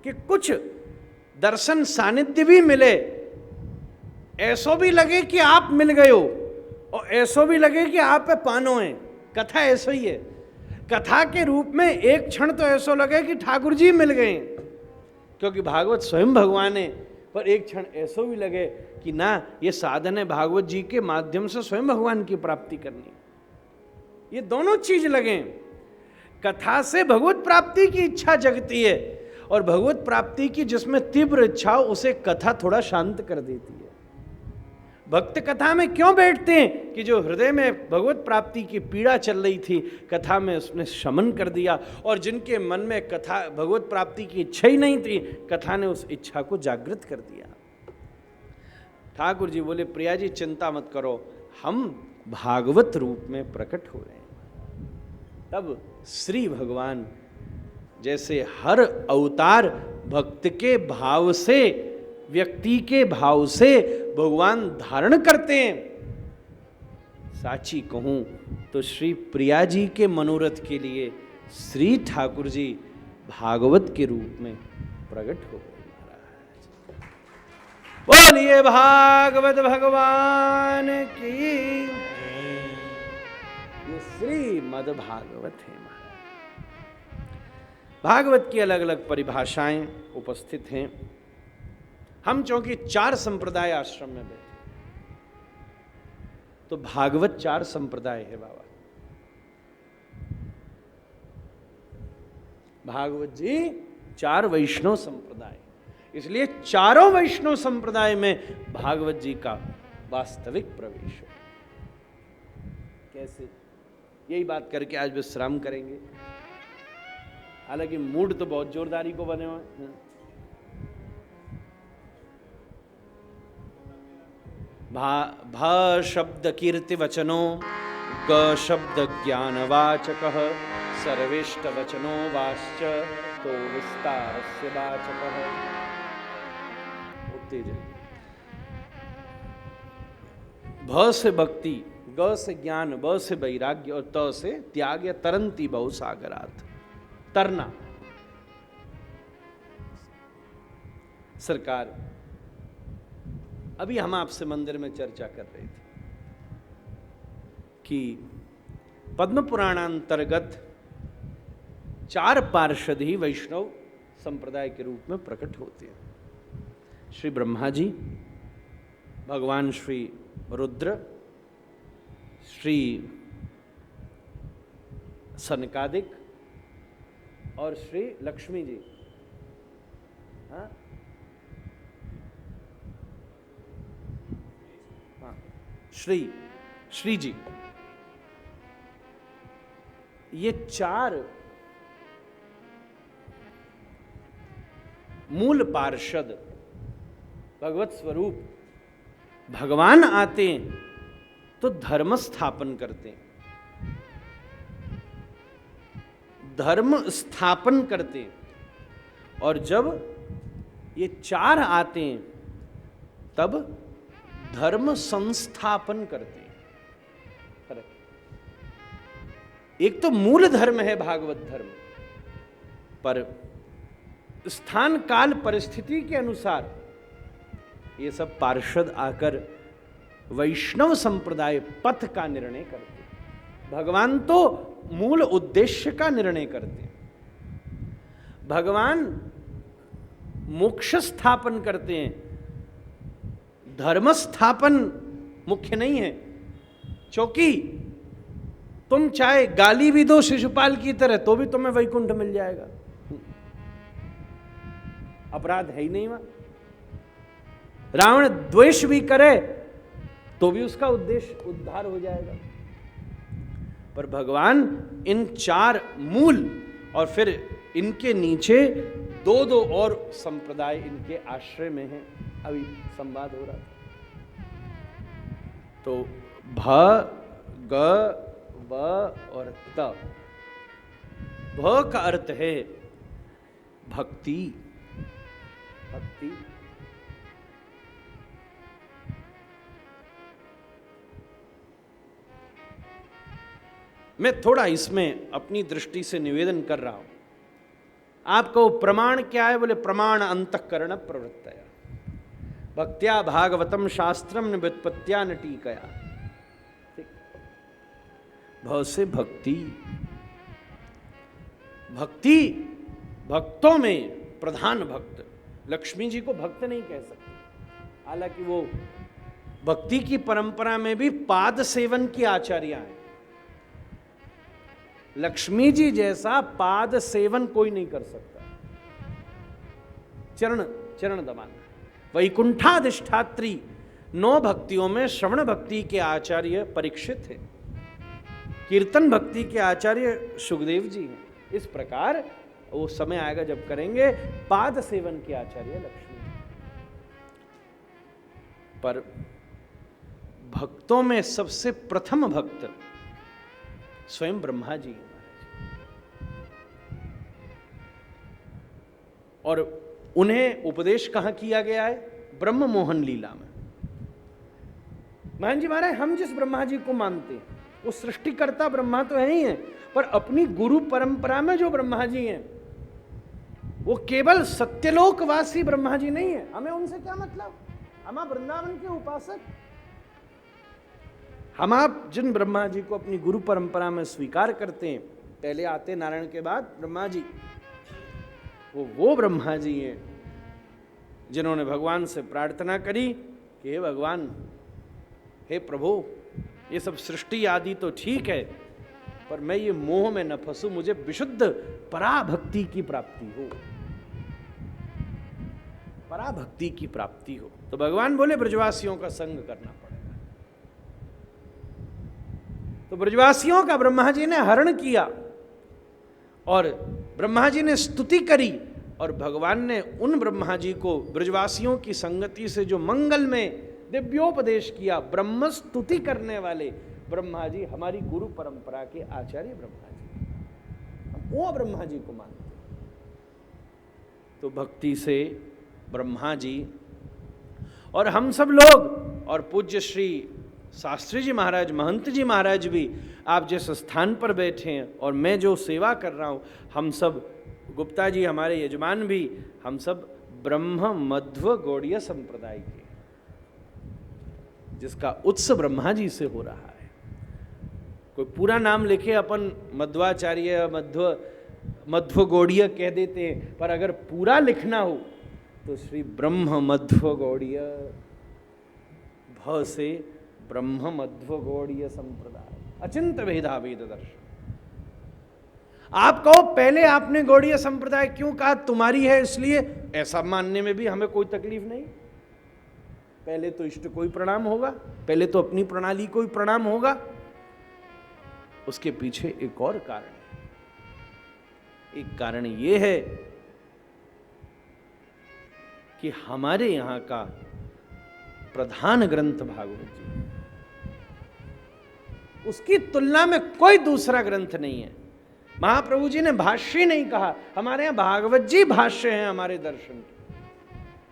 कि कुछ दर्शन सानिध्य भी मिले, ऐसो भी लगे कि आप मिल गए हो, और ऐसो भी लगे कि आप पे पानो है। कथा ऐसा ही है, कथा के रूप में एक क्षण तो ऐसा लगे कि ठाकुर जी मिल गए, क्योंकि भागवत स्वयं भगवान है, पर एक क्षण ऐसा भी लगे कि ना ये साधन है भागवत जी के माध्यम से स्वयं भगवान की प्राप्ति करनी। ये दोनों चीज लगे। कथा से भगवत प्राप्ति की इच्छा जगती है, और भगवत प्राप्ति की जिसमें तीव्र इच्छा हो उसे कथा थोड़ा शांत कर देती है। भक्त कथा में क्यों बैठते हैं कि जो हृदय में भगवत प्राप्ति की पीड़ा चल रही थी, कथा में उसने शमन कर दिया, और जिनके मन में कथा भगवत प्राप्ति की इच्छा ही नहीं थी, कथा ने उस इच्छा को जागृत कर दिया। ठाकुर जी बोले, प्रिया जी चिंता मत करो, हम भागवत रूप में प्रकट हो रहे हैं। तब श्री भगवान जैसे हर अवतार भक्त के भाव से, व्यक्ति के भाव से भगवान धारण करते हैं। साची कहूं तो श्री प्रिया जी के मनोरथ के लिए श्री ठाकुर जी भागवत के रूप में प्रकट हो गए। बोलिए भागवत भगवान की। ये श्रीमद् भागवत है महाराज। भागवत की अलग अलग परिभाषाएं उपस्थित हैं। हम चूंकि 4 संप्रदाय आश्रम में बैठे, तो भागवत 4 संप्रदाय है बाबा। भागवत जी 4 वैष्णव संप्रदाय, इसलिए चारों वैष्णव संप्रदाय में भागवत जी का वास्तविक प्रवेश है। कैसे? यही बात करके आज विश्राम करेंगे। हालांकि मूड तो बहुत जोरदारी को बने हुए हैं। भा शब्द कीर्ति वचनो, ग शब्द ज्ञानवाचकः, सर्वेष्ट वचनो वाश्च तो विस्तारस्य वाचकः। उत्तेजन। भ से भक्ति, ग से ज्ञान, ब से वैराग्य और त से त्याग या तरंती बहु सागरात। तरना। सरकार, अभी हम आपसे मंदिर में चर्चा कर रहे थे कि पद्म पुराणांतर्गत 4 पार्षद ही वैष्णव संप्रदाय के रूप में प्रकट होते हैं। श्री ब्रह्मा जी, भगवान श्री रुद्र, श्री सनकादिक और श्री लक्ष्मी जी। हाँ, श्री जी। ये 4 मूल पार्षद भगवत स्वरूप भगवान आते हैं तो धर्म स्थापन करते हैं, धर्म स्थापन करते हैं। और जब ये 4 आते हैं तब धर्म संस्थापन करते हैं। एक तो मूल धर्म है भागवत धर्म, पर स्थान काल परिस्थिति के अनुसार ये सब पार्षद आकर वैष्णव संप्रदाय पथ का निर्णय करते हैं। भगवान तो मूल उद्देश्य का निर्णय करते हैं। भगवान मोक्ष स्थापन करते हैं, धर्म स्थापन मुख्य नहीं है। क्योंकि तुम चाहे गाली भी दो शिशुपाल की तरह तो भी तुम्हें वैकुंठ मिल जाएगा, अपराध है ही नहीं वहां। रावण द्वेष भी करे तो भी उसका उद्देश्य उद्धार हो जाएगा। पर भगवान इन 4 मूल और फिर इनके नीचे 2 और संप्रदाय इनके आश्रय में हैं। अभी संवाद हो रहा था। तो भ, ग, व और त। भ का अर्थ है भक्ति। भक्ति मैं थोड़ा इसमें अपनी दृष्टि से निवेदन कर रहा हूं। आपको प्रमाण क्या है? बोले प्रमाण अंतःकरण प्रवृत्तया भक्त्या भागवतम शास्त्रम न व्युत्पत्त्या न टीकया। भव से भक्ति। भक्ति भक्तों में प्रधान भक्त। लक्ष्मी जी को भक्त नहीं कह सकते, हालांकि वो भक्ति की परंपरा में भी पाद सेवन की आचार्या है। लक्ष्मी जी जैसा पाद सेवन कोई नहीं कर सकता। चरण चरण दबाना। वैकुंठाधिष्ठात्री 9 भक्तियों में श्रवण भक्ति के आचार्य परीक्षित है, कीर्तन भक्ति के आचार्य सुखदेव जी हैं। इस प्रकार वो समय आएगा जब करेंगे पाद सेवन के आचार्य लक्ष्मी। पर भक्तों में सबसे प्रथम भक्त स्वयं ब्रह्मा जी हैं और उन्हें उपदेश कहां किया गया है? ब्रह्म मोहन लीला में। महाराज जी महाराज, हम जिस ब्रह्मा जी को मानते हैं वो सृष्टिकर्ता ब्रह्मा तो है ही है, पर अपनी गुरु परंपरा में जो ब्रह्मा जी हैं वो केवल सत्यलोकवासी ब्रह्मा जी नहीं है। हमें उनसे क्या मतलब? हम आप वृंदावन के उपासक। हम आप जिन ब्रह्मा जी को अपनी गुरु परंपरा में स्वीकार करते हैं, पहले आते नारायण के बाद ब्रह्मा जी, वो ब्रह्मा जी हैं जिन्होंने भगवान से प्रार्थना करी कि हे भगवान, हे प्रभु, ये सब सृष्टि आदि तो ठीक है, पर मैं ये मोह में न फंसूं, मुझे विशुद्ध पराभक्ति की प्राप्ति हो, पराभक्ति की प्राप्ति हो। तो भगवान बोले ब्रजवासियों का संग करना पड़ेगा। तो ब्रजवासियों का ब्रह्मा जी ने हरण किया और ब्रह्मा जी ने स्तुति करी और भगवान ने उन ब्रह्मा जी को ब्रजवासियों की संगति से जो मंगल में दिव्योपदेश किया, ब्रह्म स्तुति करने वाले ब्रह्मा जी हमारी गुरु परंपरा के आचार्य ब्रह्मा जी, हम वो ब्रह्मा जी को मानते हैं। तो भक्ति से ब्रह्मा जी और हम सब लोग और पूज्य श्री शास्त्री जी महाराज, महंत जी महाराज भी आप जिस स्थान पर बैठे हैं और मैं जो सेवा कर रहा हूं, हम सब, गुप्ता जी हमारे यजमान भी, हम सब ब्रह्म मध्व गौड़ीय संप्रदाय के, जिसका उत्सव ब्रह्मा जी से हो रहा है। कोई पूरा नाम लिखे अपन मध्वाचार्य मध्व गौड़ीय कह देते हैं, पर अगर पूरा लिखना हो तो श्री ब्रह्म मध्व गौड़ीय, भ से ब्रह्म मध्व गौड़ीय संप्रदाय, अचिंत भेदा वेद दर्शन। आप कहो पहले आपने गौड़ीय संप्रदाय क्यों कहा? तुम्हारी है इसलिए, ऐसा मानने में भी हमें कोई तकलीफ नहीं। पहले तो इष्ट को ही प्रणाम होगा, पहले तो अपनी प्रणाली को ही प्रणाम होगा। उसके पीछे एक और कारण है। एक कारण यह है कि हमारे यहां का प्रधान ग्रंथ भागवत जी, उसकी तुलना में कोई दूसरा ग्रंथ नहीं है। महाप्रभु जी ने भाष्य नहीं कहा, हमारे यहां भागवत जी भाष्य हैं हमारे दर्शन के।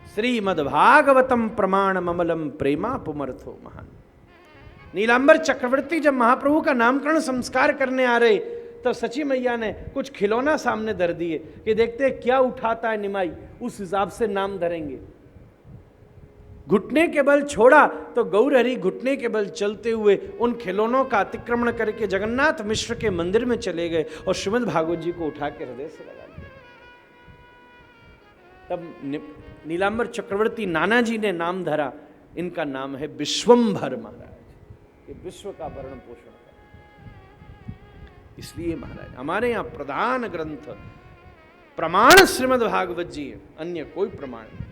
श्रीमद्भागवतम प्रमाण ममलम प्रेमा पुमर्थो महान। नीलांबर चक्रवर्ती जब महाप्रभु का नामकरण संस्कार करने आ रहे, तो सची मैया ने कुछ खिलौना सामने धर दिए कि देखते हैं क्या उठाता है निमाई, उस हिसाब से नाम धरेंगे। घुटने के बल छोड़ा तो गौरहरि घुटने के बल चलते हुए उन खिलौनों का अतिक्रमण करके जगन्नाथ मिश्र के मंदिर में चले गए और श्रीमद् भागवत जी को उठा के हृदय से लगा दिया। तब नीलांबर चक्रवर्ती नाना जी ने नाम धरा, इनका नाम है विश्वंभर महाराज, ये विश्व का भरण पोषण कर। इसलिए महाराज हमारे यहां प्रधान ग्रंथ प्रमाण श्रीमद् भागवत जी है, अन्य कोई प्रमाण नहीं।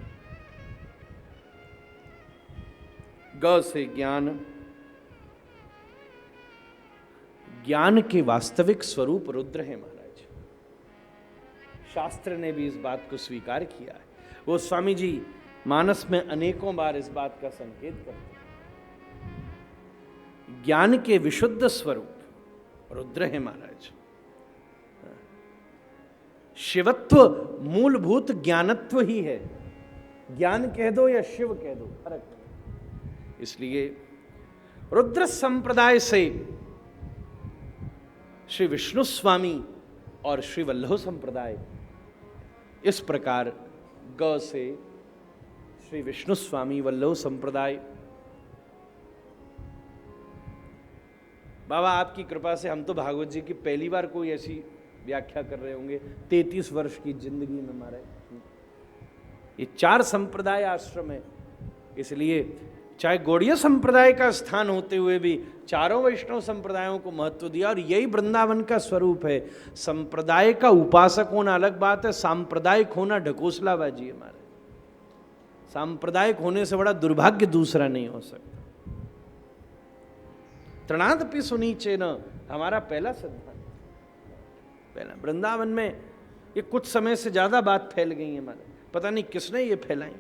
ग से ज्ञान, ज्ञान के वास्तविक स्वरूप रुद्र है महाराज। शास्त्र ने भी इस बात को स्वीकार किया है। वो स्वामी जी मानस में अनेकों बार इस बात का संकेत करते हैं। ज्ञान के विशुद्ध स्वरूप रुद्र है महाराज। शिवत्व मूलभूत ज्ञानत्व ही है, ज्ञान कह दो या शिव कह दो, फर्क नहीं। इसलिए रुद्र संप्रदाय से श्री विष्णु स्वामी और श्री वल्लभ संप्रदाय, इस प्रकार ग से श्री विष्णु स्वामी वल्लभ संप्रदाय। बाबा आपकी कृपा से हम तो भागवत जी की पहली बार कोई ऐसी व्याख्या कर रहे होंगे 33 वर्ष की जिंदगी में हमारे। ये 4 संप्रदाय आश्रम है, इसलिए चाहे गौड़ीय संप्रदाय का स्थान होते हुए भी चारों वैष्णव संप्रदायों को महत्व दिया, और यही वृंदावन का स्वरूप है। संप्रदाय का उपासक होना अलग बात है, सांप्रदायिक होना ढकोसलाबाजी है हमारे। सांप्रदायिक होने से बड़ा दुर्भाग्य दूसरा नहीं हो सकता। तृणादपि सुनीचेन हमारा पहला सिद्धांत, पहला वृंदावन में ये कुछ समय से ज्यादा बात फैल गई है हमारे, पता नहीं किसने ये फैलाई।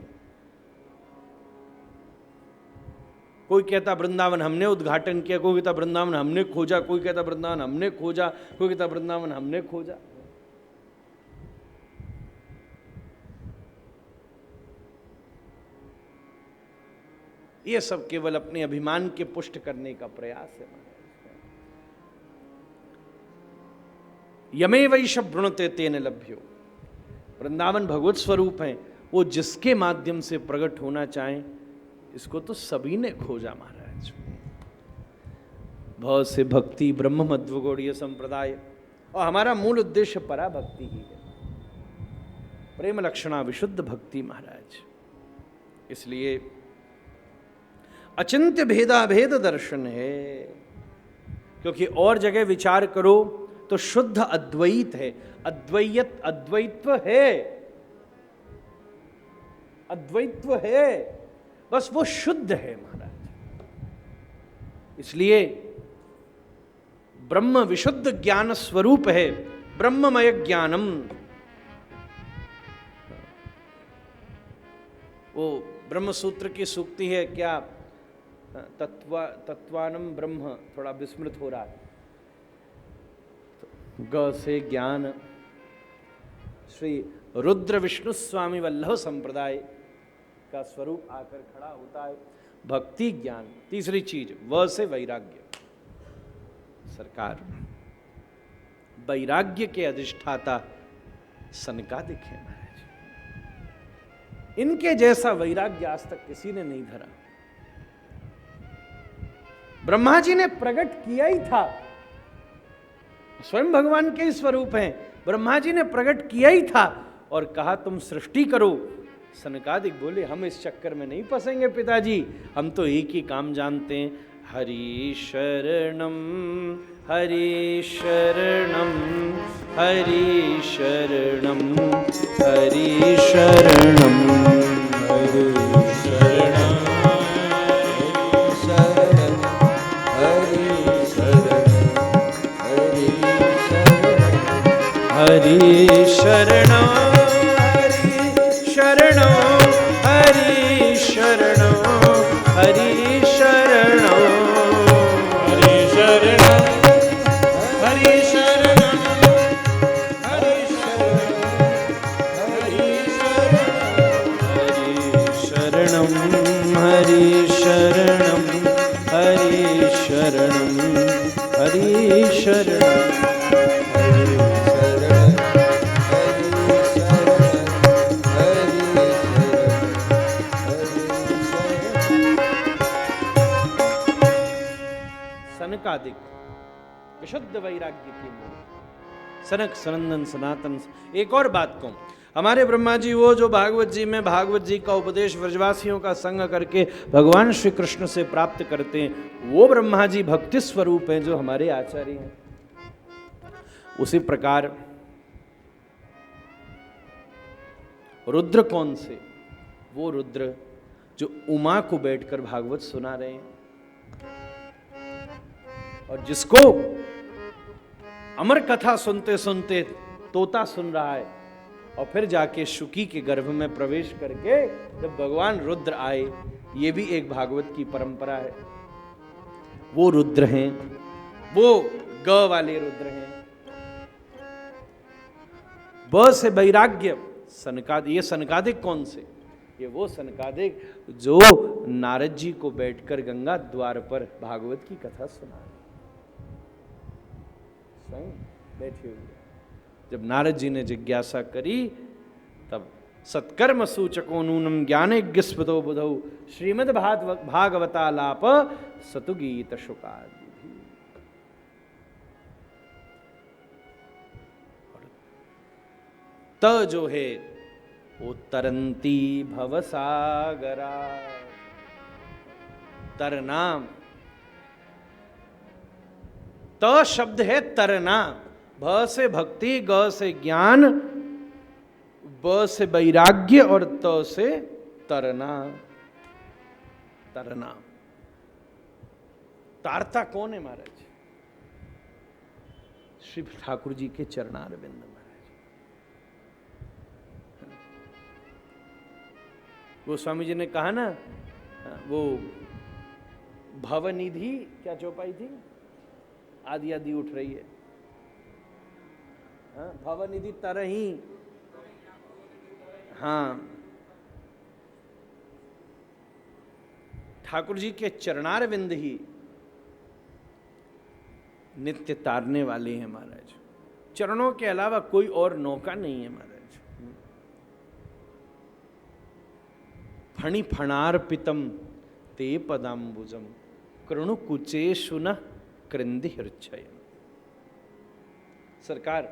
कोई कहता वृंदावन हमने उद्घाटन किया, कोई कहता वृंदावन हमने खोजा, कोई कहता वृंदावन हमने खोजा, कोई कहता वृंदावन हमने खोजा। ये सब केवल अपने अभिमान के पुष्ट करने का प्रयास है। यमे वैश वृणते तेन लभ्यो, वृंदावन भगवत स्वरूप है, वो जिसके माध्यम से प्रकट होना चाहे, इसको तो सभी ने खोजा महाराज। भव से भक्ति ब्रह्म मध्व गौड़ीय संप्रदाय, और हमारा मूल उद्देश्य पराभक्ति ही है, प्रेम लक्षणा विशुद्ध भक्ति महाराज। इसलिए अचिंत्य भेदा भेद दर्शन है, क्योंकि और जगह विचार करो तो शुद्ध अद्वैत है, अद्वैत्व है, अद्वैत्व है, बस वो शुद्ध है महाराज। इसलिए ब्रह्म विशुद्ध ज्ञान स्वरूप है, ब्रह्ममय ज्ञानम। वो ब्रह्म सूत्र की सूक्ति है क्या, तत्वानम ब्रह्म, थोड़ा विस्मृत हो रहा है। ग से ज्ञान, श्री रुद्र विष्णु स्वामी वल्लभ संप्रदाय का स्वरूप आकर खड़ा होता है, भक्ति ज्ञान। तीसरी चीज व से वैराग्य। सरकार वैराग्य के अधिष्ठाता सनकादिक है महाराज, इनके जैसा वैराग्य आज तक किसी ने नहीं धरा। ब्रह्मा जी ने प्रकट किया ही था, स्वयं भगवान के ही स्वरूप हैं, ब्रह्मा जी ने प्रकट किया ही था और कहा तुम सृष्टि करो। सनकादिक बोले हम इस चक्कर में नहीं फंसेंगे पिताजी, हम तो एक ही काम जानते हैं, हरि शरणम हरि शरणम हरि शरणम हरि शरणम हरि शरणम हरि शरणो हरि शरणो हरि शरणो हरि शरणो हरि शरणो हरि शरणो हरि शरणो हरि शरणो हरि शरणो हरि शरणो। सनकादिक विशुद्ध वैराग्य की मूल सनक सनंदन सनातन। एक और बात कहूं, हमारे ब्रह्मा जी वो जो भागवत जी में भागवत जी का उपदेश व्रजवासियों का संग करके भगवान श्री कृष्ण से प्राप्त करते हैं, वो ब्रह्मा जी भक्ति स्वरूप हैं जो हमारे आचार्य हैं। उसी प्रकार रुद्र कौन से, वो रुद्र जो उमा को बैठकर भागवत सुना रहे हैं, और जिसको अमर कथा सुनते सुनते तोता सुन रहा है, और फिर जाके शुकी के गर्भ में प्रवेश करके जब भगवान रुद्र आए, ये भी एक भागवत की परंपरा है। वो रुद्र हैं, वो ग वाले रुद्र हैं। ब से वैराग्य सनकादिक। ये सनकादिक कौन से, ये वो सनकादिक जो नारद जी को बैठकर गंगा द्वार पर भागवत की कथा सुना, स्वयं बैठे हुए। जब नारद जी ने जिज्ञासा करी तब सत्कर्म सूचको नूनम ज्ञाने स्मृतो बुधौ श्रीमद् भागवतालाप सतुगीत शुकादि। त जो है वो तरंती भवसागरा, तरना। त शब्द है तरना। भ से भक्ति, ग से ज्ञान, ब से वैराग्य और त से तरना। तरना। तारता कौन है महाराज? श्री ठाकुर जी के चरणारविंद महाराज। वो स्वामी जी ने कहा ना, वो भवनिधि क्या चौपाई थी, आदि आदि उठ रही है, भवनिधि तरही। हाँ, ठाकुर जी के चरणारविंद ही नित्य तारने वाले हैं महाराज। चरणों के अलावा कोई और नौका नहीं है महाराज। फणि फणार्पितम ते पदाम्बुजम कृणु कुचेषु न कृंदि हृच्छयम। सरकार,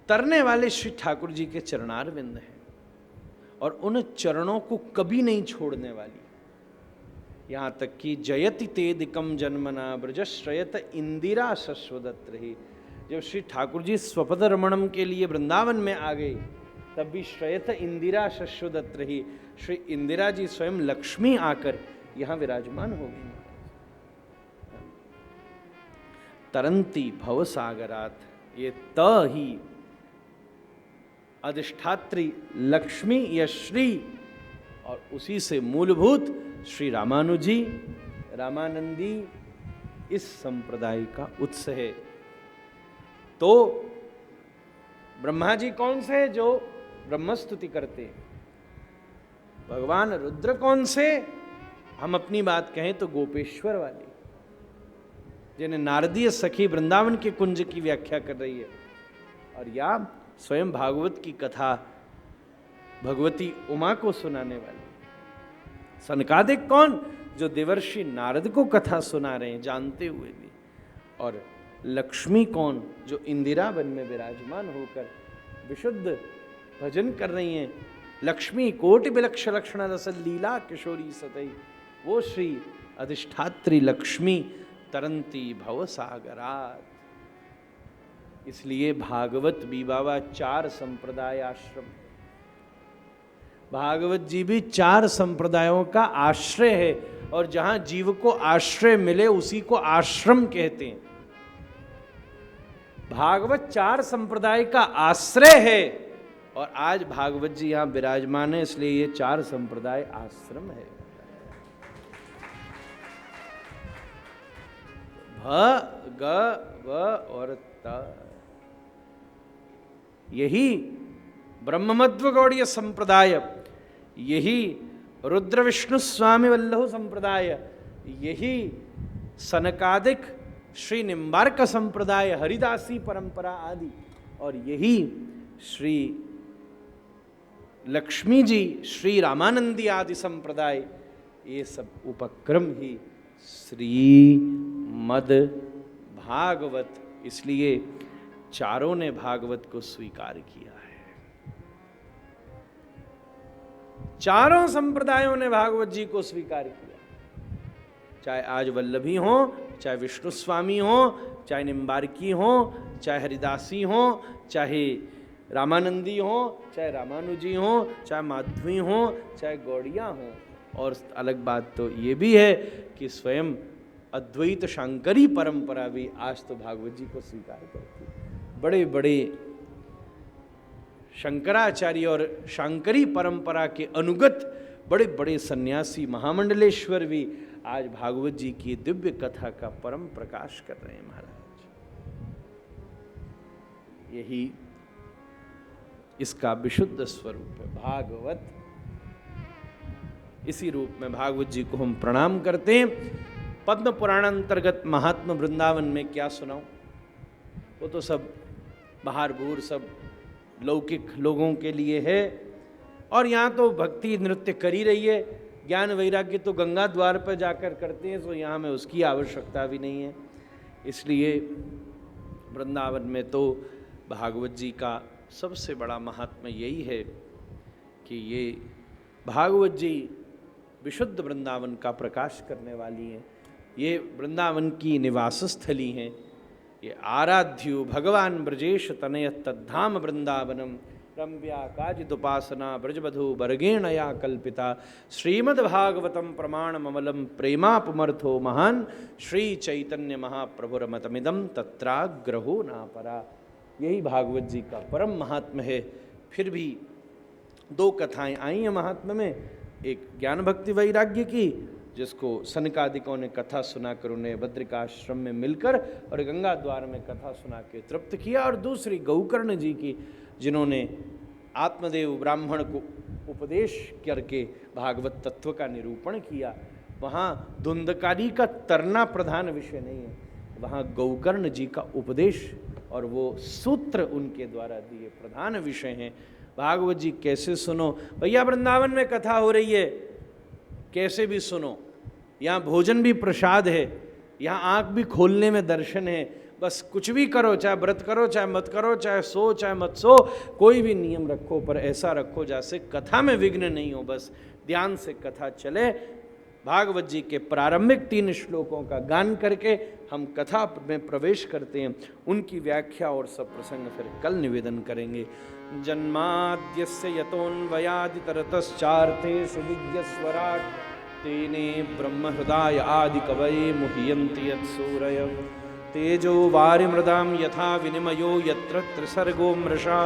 तरने वाले श्री ठाकुर जी के चरणारविंद हैं और उन चरणों को कभी नहीं छोड़ने वाली। यहां तक कि जयति तेदिकम जन्मना ब्रजश्रयत इंदिरा शश्वदत्त रही। जब श्री ठाकुर जी स्वपद रमणम के लिए वृंदावन में आ गए, तब भी श्रयत इंदिरा शश्वदत्त रही। श्री इंदिरा जी स्वयं लक्ष्मी आकर यहां विराजमान हो गई। तरंती भव सागरात, ये त ही अधिष्ठात्री लक्ष्मी या श्री, और उसी से मूलभूत श्री रामानुजी रामानंदी इस संप्रदाय का उत्स है। तो ब्रह्मा जी कौन से, जो ब्रह्मस्तुति करते हैं। भगवान रुद्र कौन से, हम अपनी बात कहें तो गोपेश्वर वाले, जिन्हें नारदीय सखी वृंदावन के कुंज की व्याख्या कर रही है। और या स्वयं भागवत की कथा भगवती उमा को सुनाने वाले सनकादिक कौन, जो देवर्षि नारद को कथा सुना रहे हैं जानते हुए भी। और लक्ष्मी कौन, जो इंदिरा वन में विराजमान होकर विशुद्ध भजन कर रही हैं। लक्ष्मी कोटि विलक्ष लक्षण रस लीला किशोरी सतई, वो श्री अधिष्ठात्री लक्ष्मी तरंती भव सागरात। इसलिए भागवत भी बाबा 4 संप्रदाय आश्रम, भागवत जी भी 4 संप्रदायों का आश्रय है। और जहां जीव को आश्रय मिले उसी को आश्रम कहते हैं। भागवत 4 संप्रदाय का आश्रय है और आज भागवत जी यहां विराजमान है, इसलिए ये 4 संप्रदाय आश्रम है। भ ग व और त, यही ब्रह्ममध्व गौड़ीय संप्रदाय, यही रुद्र विष्णु स्वामी वल्लभ संप्रदाय, यही सनकादिक श्री निम्बार्क संप्रदाय, हरिदासी परंपरा आदि, और यही श्री लक्ष्मी जी श्री रामानंदी आदि संप्रदाय, ये सब उपक्रम ही श्रीमद् भागवत। इसलिए चारों ने भागवत को स्वीकार किया है। चारों संप्रदायों ने भागवत जी को स्वीकार किया, चाहे आज वल्लभी हो, चाहे विष्णु स्वामी हो, चाहे निम्बार्की हो, चाहे हरिदासी हो, चाहे रामानंदी हो, चाहे रामानुजी हो, चाहे माधवी हो, चाहे गौड़िया हो। और अलग बात तो ये भी है कि स्वयं अद्वैत शांकरी परंपरा भी आज तो भागवत जी को स्वीकार करती है। बड़े बड़े शंकराचार्य और शांकरी परंपरा के अनुगत बड़े बड़े सन्यासी महामंडलेश्वर भी आज भागवत जी की दिव्य कथा का परम प्रकाश कर रहे हैं महाराज। यही इसका विशुद्ध स्वरूप है भागवत। इसी रूप में भागवत जी को हम प्रणाम करते हैं। पद्म पुराण अंतर्गत महात्मा वृंदावन में क्या सुनाऊं, वो तो सब बाहर बूर सब लौकिक लोगों के लिए है। और यहाँ तो भक्ति नृत्य कर ही रही है, ज्ञान वैराग्य तो गंगा द्वार पर जाकर करते हैं, तो यहाँ में उसकी आवश्यकता भी नहीं है। इसलिए वृंदावन में तो भागवत जी का सबसे बड़ा महात्मा यही है कि ये भागवत जी विशुद्ध वृंदावन का प्रकाश करने वाली हैं। ये वृंदावन की निवास स्थली हैं। ये आराध्यो भगवान ब्रजेश तनय तद्धाम वृंदावनम रम्या काजिदुपासना ब्रजबधु वर्गेण या कल्पिता श्रीमद्भागवतम प्रमाणममलम प्रेमापमर्थो महान श्री चैतन्य महाप्रभुरमतमिदम तत्राग्रहो नापरा। यही भागवत जी का परम महात्म्य है। फिर भी दो कथाएं आई हैं महात्म्य में, एक ज्ञान भक्ति वैराग्य की जिसको सनकादिकों ने कथा सुनाकर उन्हें बद्रिकाश्रम में मिलकर और गंगा द्वार में कथा सुना के तृप्त किया, और दूसरी गौकर्ण जी की जिन्होंने आत्मदेव ब्राह्मण को उपदेश करके भागवत तत्व का निरूपण किया। वहाँ धुंधकारी का तरना प्रधान विषय नहीं है, वहाँ गौकर्ण जी का उपदेश और वो सूत्र उनके द्वारा दिए प्रधान विषय हैं। भागवत जी कैसे सुनो भैया, वृंदावन में कथा हो रही है, कैसे भी सुनो। यहाँ भोजन भी प्रसाद है, यहाँ आँख भी खोलने में दर्शन है। बस कुछ भी करो, चाहे व्रत करो चाहे मत करो, चाहे सो चाहे मत सो, कोई भी नियम रखो पर ऐसा रखो जैसे कथा में विघ्न नहीं हो, बस ध्यान से कथा चले। भागवत जी के प्रारंभिक 3 श्लोकों का गान करके हम कथा में प्रवेश करते हैं। उनकी व्याख्या और सब प्रसंग फिर कल निवेदन करेंगे। जन्माद्यस्य यतोऽन्वयादितरतश्चार्थेषु विद्यस्वराट् तेने ब्रह्महृदाय आदिकवये मुह्यन्ति यत्सूरयः तेजो वारिमृदां यथा विनिमयो यत्र त्रिसर्गो मृषा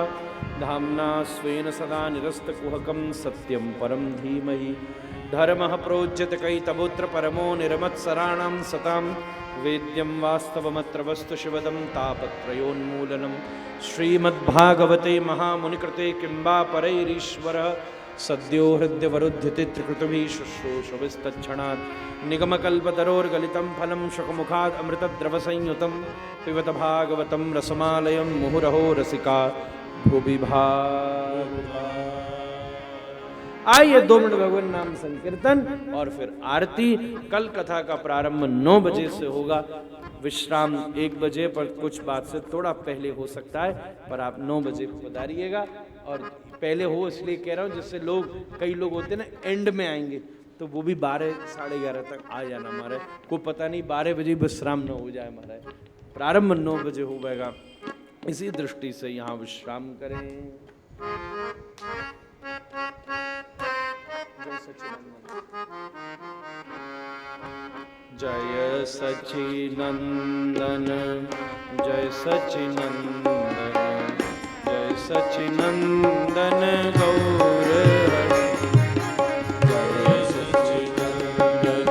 धाम्ना स्वेन सदा निरस्तकुहकं सत्यं परं धीमहि धर्मः प्रोज्यते कैतवोऽत्र परमो निर्मत्सराणां सतां वेद्यं वास्तवमत्र वस्तु शिवदं तापत्रयोन्मूलनं श्रीमद्भागवते महामुनिकृते किंबा परैरीश्वरः सद्यो हृद्यवरुध्यते त्रिकृतभिः शुश्रूषविस्तच्छणात् निगमकल्पतरोर्गलितं फलं शुकमुखात् अमृतद्रवसंयुतं पिबत भागवतं रसमालयं मुहुरहो रसिका भुवि भावुका। आइए 2 मिनट भगवान नाम संकीर्तन और फिर आरती। कल कथा का प्रारंभ 9 बजे से होगा, विश्राम 1 बजे, पर कुछ बात से थोड़ा पहले हो सकता है, पर आप 9 बजे पधारिएगा। और पहले हो इसलिए कह रहा हूँ जिससे लोग, कई लोग होते हैं ना एंड में आएंगे, तो वो भी 12 साढ़े 11 तक आ जाना हमारे को, पता नहीं 12 बजे विश्राम न हो जाए हमारा। प्रारंभ 9 बजे हो जाएगा, इसी दृष्टि से यहाँ विश्राम करें। जय सच्चिनंदन जय सच्चिनंदन जय सच्चिनंदन गौर जय सच्चिनंदन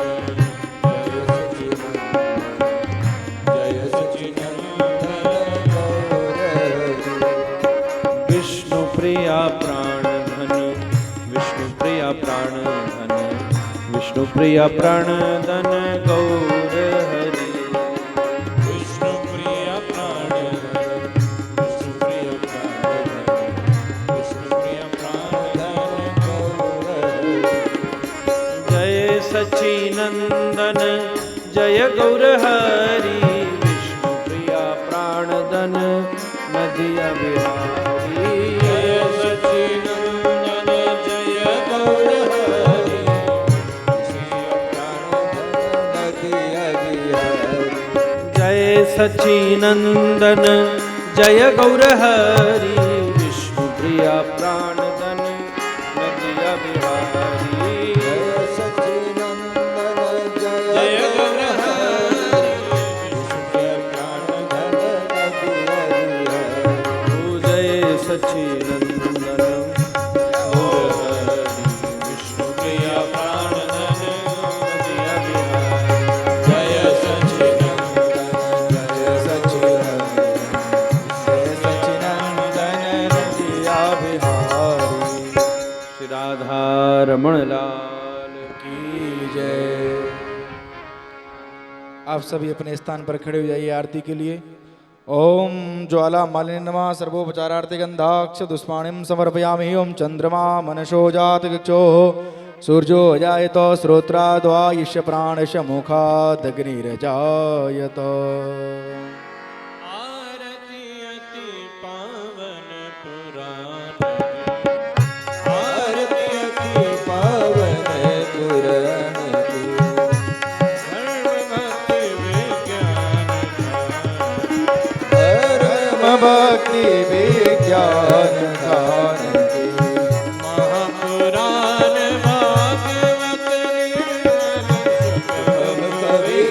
जय सच्चिनंदन गौर विष्णु प्रिया प्राण धन विष्णु प्रिया प्राण धन विष्णु प्रिया प्राण धन गौर हरि विष्णु प्रिया प्राण धन विष्णु प्रिया प्राण धन विष्णु प्रिया प्राण धन गौर हरि जय सच्चिनंदन जय गौर हरि विष्णु प्रिया प्राण धन नदिया बिहारी जय सच्चिनंदन जय गौर हरि जय सच्चिनंदन जय गौर हरि विष्णु प्रिया प्राण धन नदिया बिहारी जय सच्चिनंदन जय गौर हरि विष्णु प्रिया प्राण धन नदिया बिहारी जय सच्चिनंदन गौर हरि विष्णु प्रिया प्राण धन नदिया बिहारी जय रमण लाल की जय। आप सभी अपने स्थान पर खड़े हो जाइए आरती के लिए। ओम ज्वाला मालिनी नमः सर्वोपचारार्थे गंधाक्ष दुष्पाणिम समर्पयामि। ओम चंद्रमा मनसो जात चक्षुः सूर्यो जायत श्रोत्राद्वायुष्य प्राणश मुखादग्निरजायत। पावन पुराण भक्ति विज्ञान गान की महापुराण भागवत कवि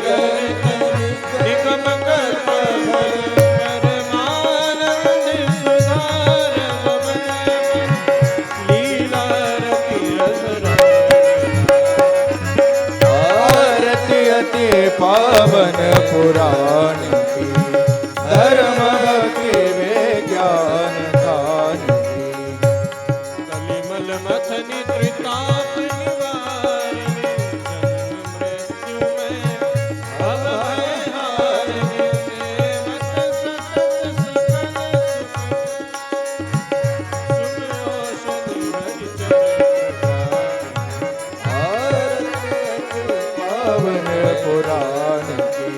निगम कल्प परमानंद सुधार लीला रति आरती अति पावन पुराण की धर्म भक्ति विज्ञान गान की कलिमल मथनि त्रिताप निवारिणि जन्म मृत्यु में भव भय हारिणि सेवक सतत सकल सुख औषधि हरि पावन पुराण की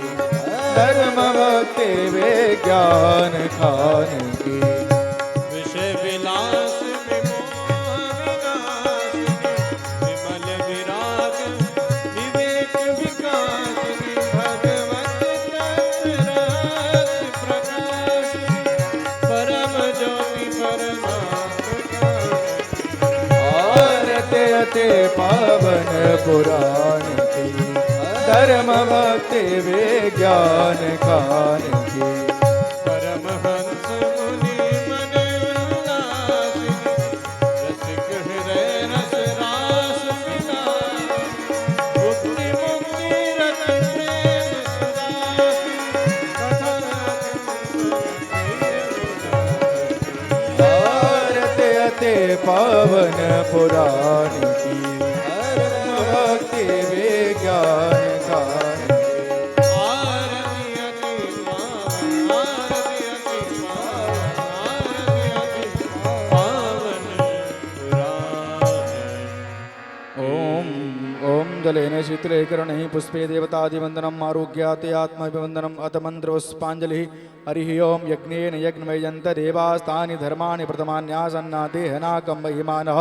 धर्म भक्ति विज्ञान खान की विषय विलास विमोह विनाशिनी विमल विराग विवेक विकासिनी भगवत तत्व रहस्य प्रकाशिनी परम ज्योति परमात्मा आरती अति पावन पुराण की धर्म भक्ति विज्ञान खान की परमहंस मुनि मन उल्लासिनी रसिक हृदय रस रास विलासिनी मुक्ति मुक्ति रति प्रेम सुदासिनी आरती अति पावन पुराण की धर्म भक्ति विज्ञान खान की आरती अति पावन आरती अति पावन ओम ओम जलेन शीतले कर्णे पुष्पे देवतादिवंदनम आरोग्याते आत्माभिवंदनम अथ मंत्र पुष्पांजलि हरि ओम यज्ञेन यज्ञमयंत देवास्तानि धर्माणि प्रथमान्यासन्ना देहनाकं महिमानः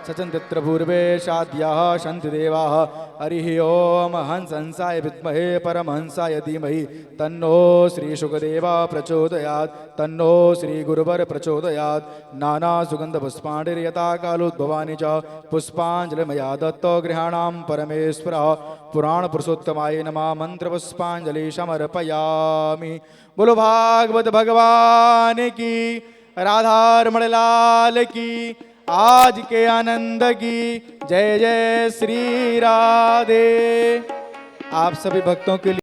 सचन्दित्र पूर्वे शाद्याः सन्ति देवाः हरि ओम हंस हंसाय विद्महे परमहंसाय धीमहि तन्नो श्री शुकदेवा प्रचोदयात् तन्नो श्री गुरुवर प्रचोदयात् नाना सुगंध पुष्पाणिर्यथा कालोद्भवानि च पुष्पांजलिमया दत्तो गृहाणां परमेश्वरः पुराण पुरुषोत्तमाय नमः मंत्र पुष्पांजलि समर्पयामि। बोलो भागवत भगवान की, राधारमण लाल की, आज के आनंद की जय जय श्री राधे। आप सभी भक्तों के लिए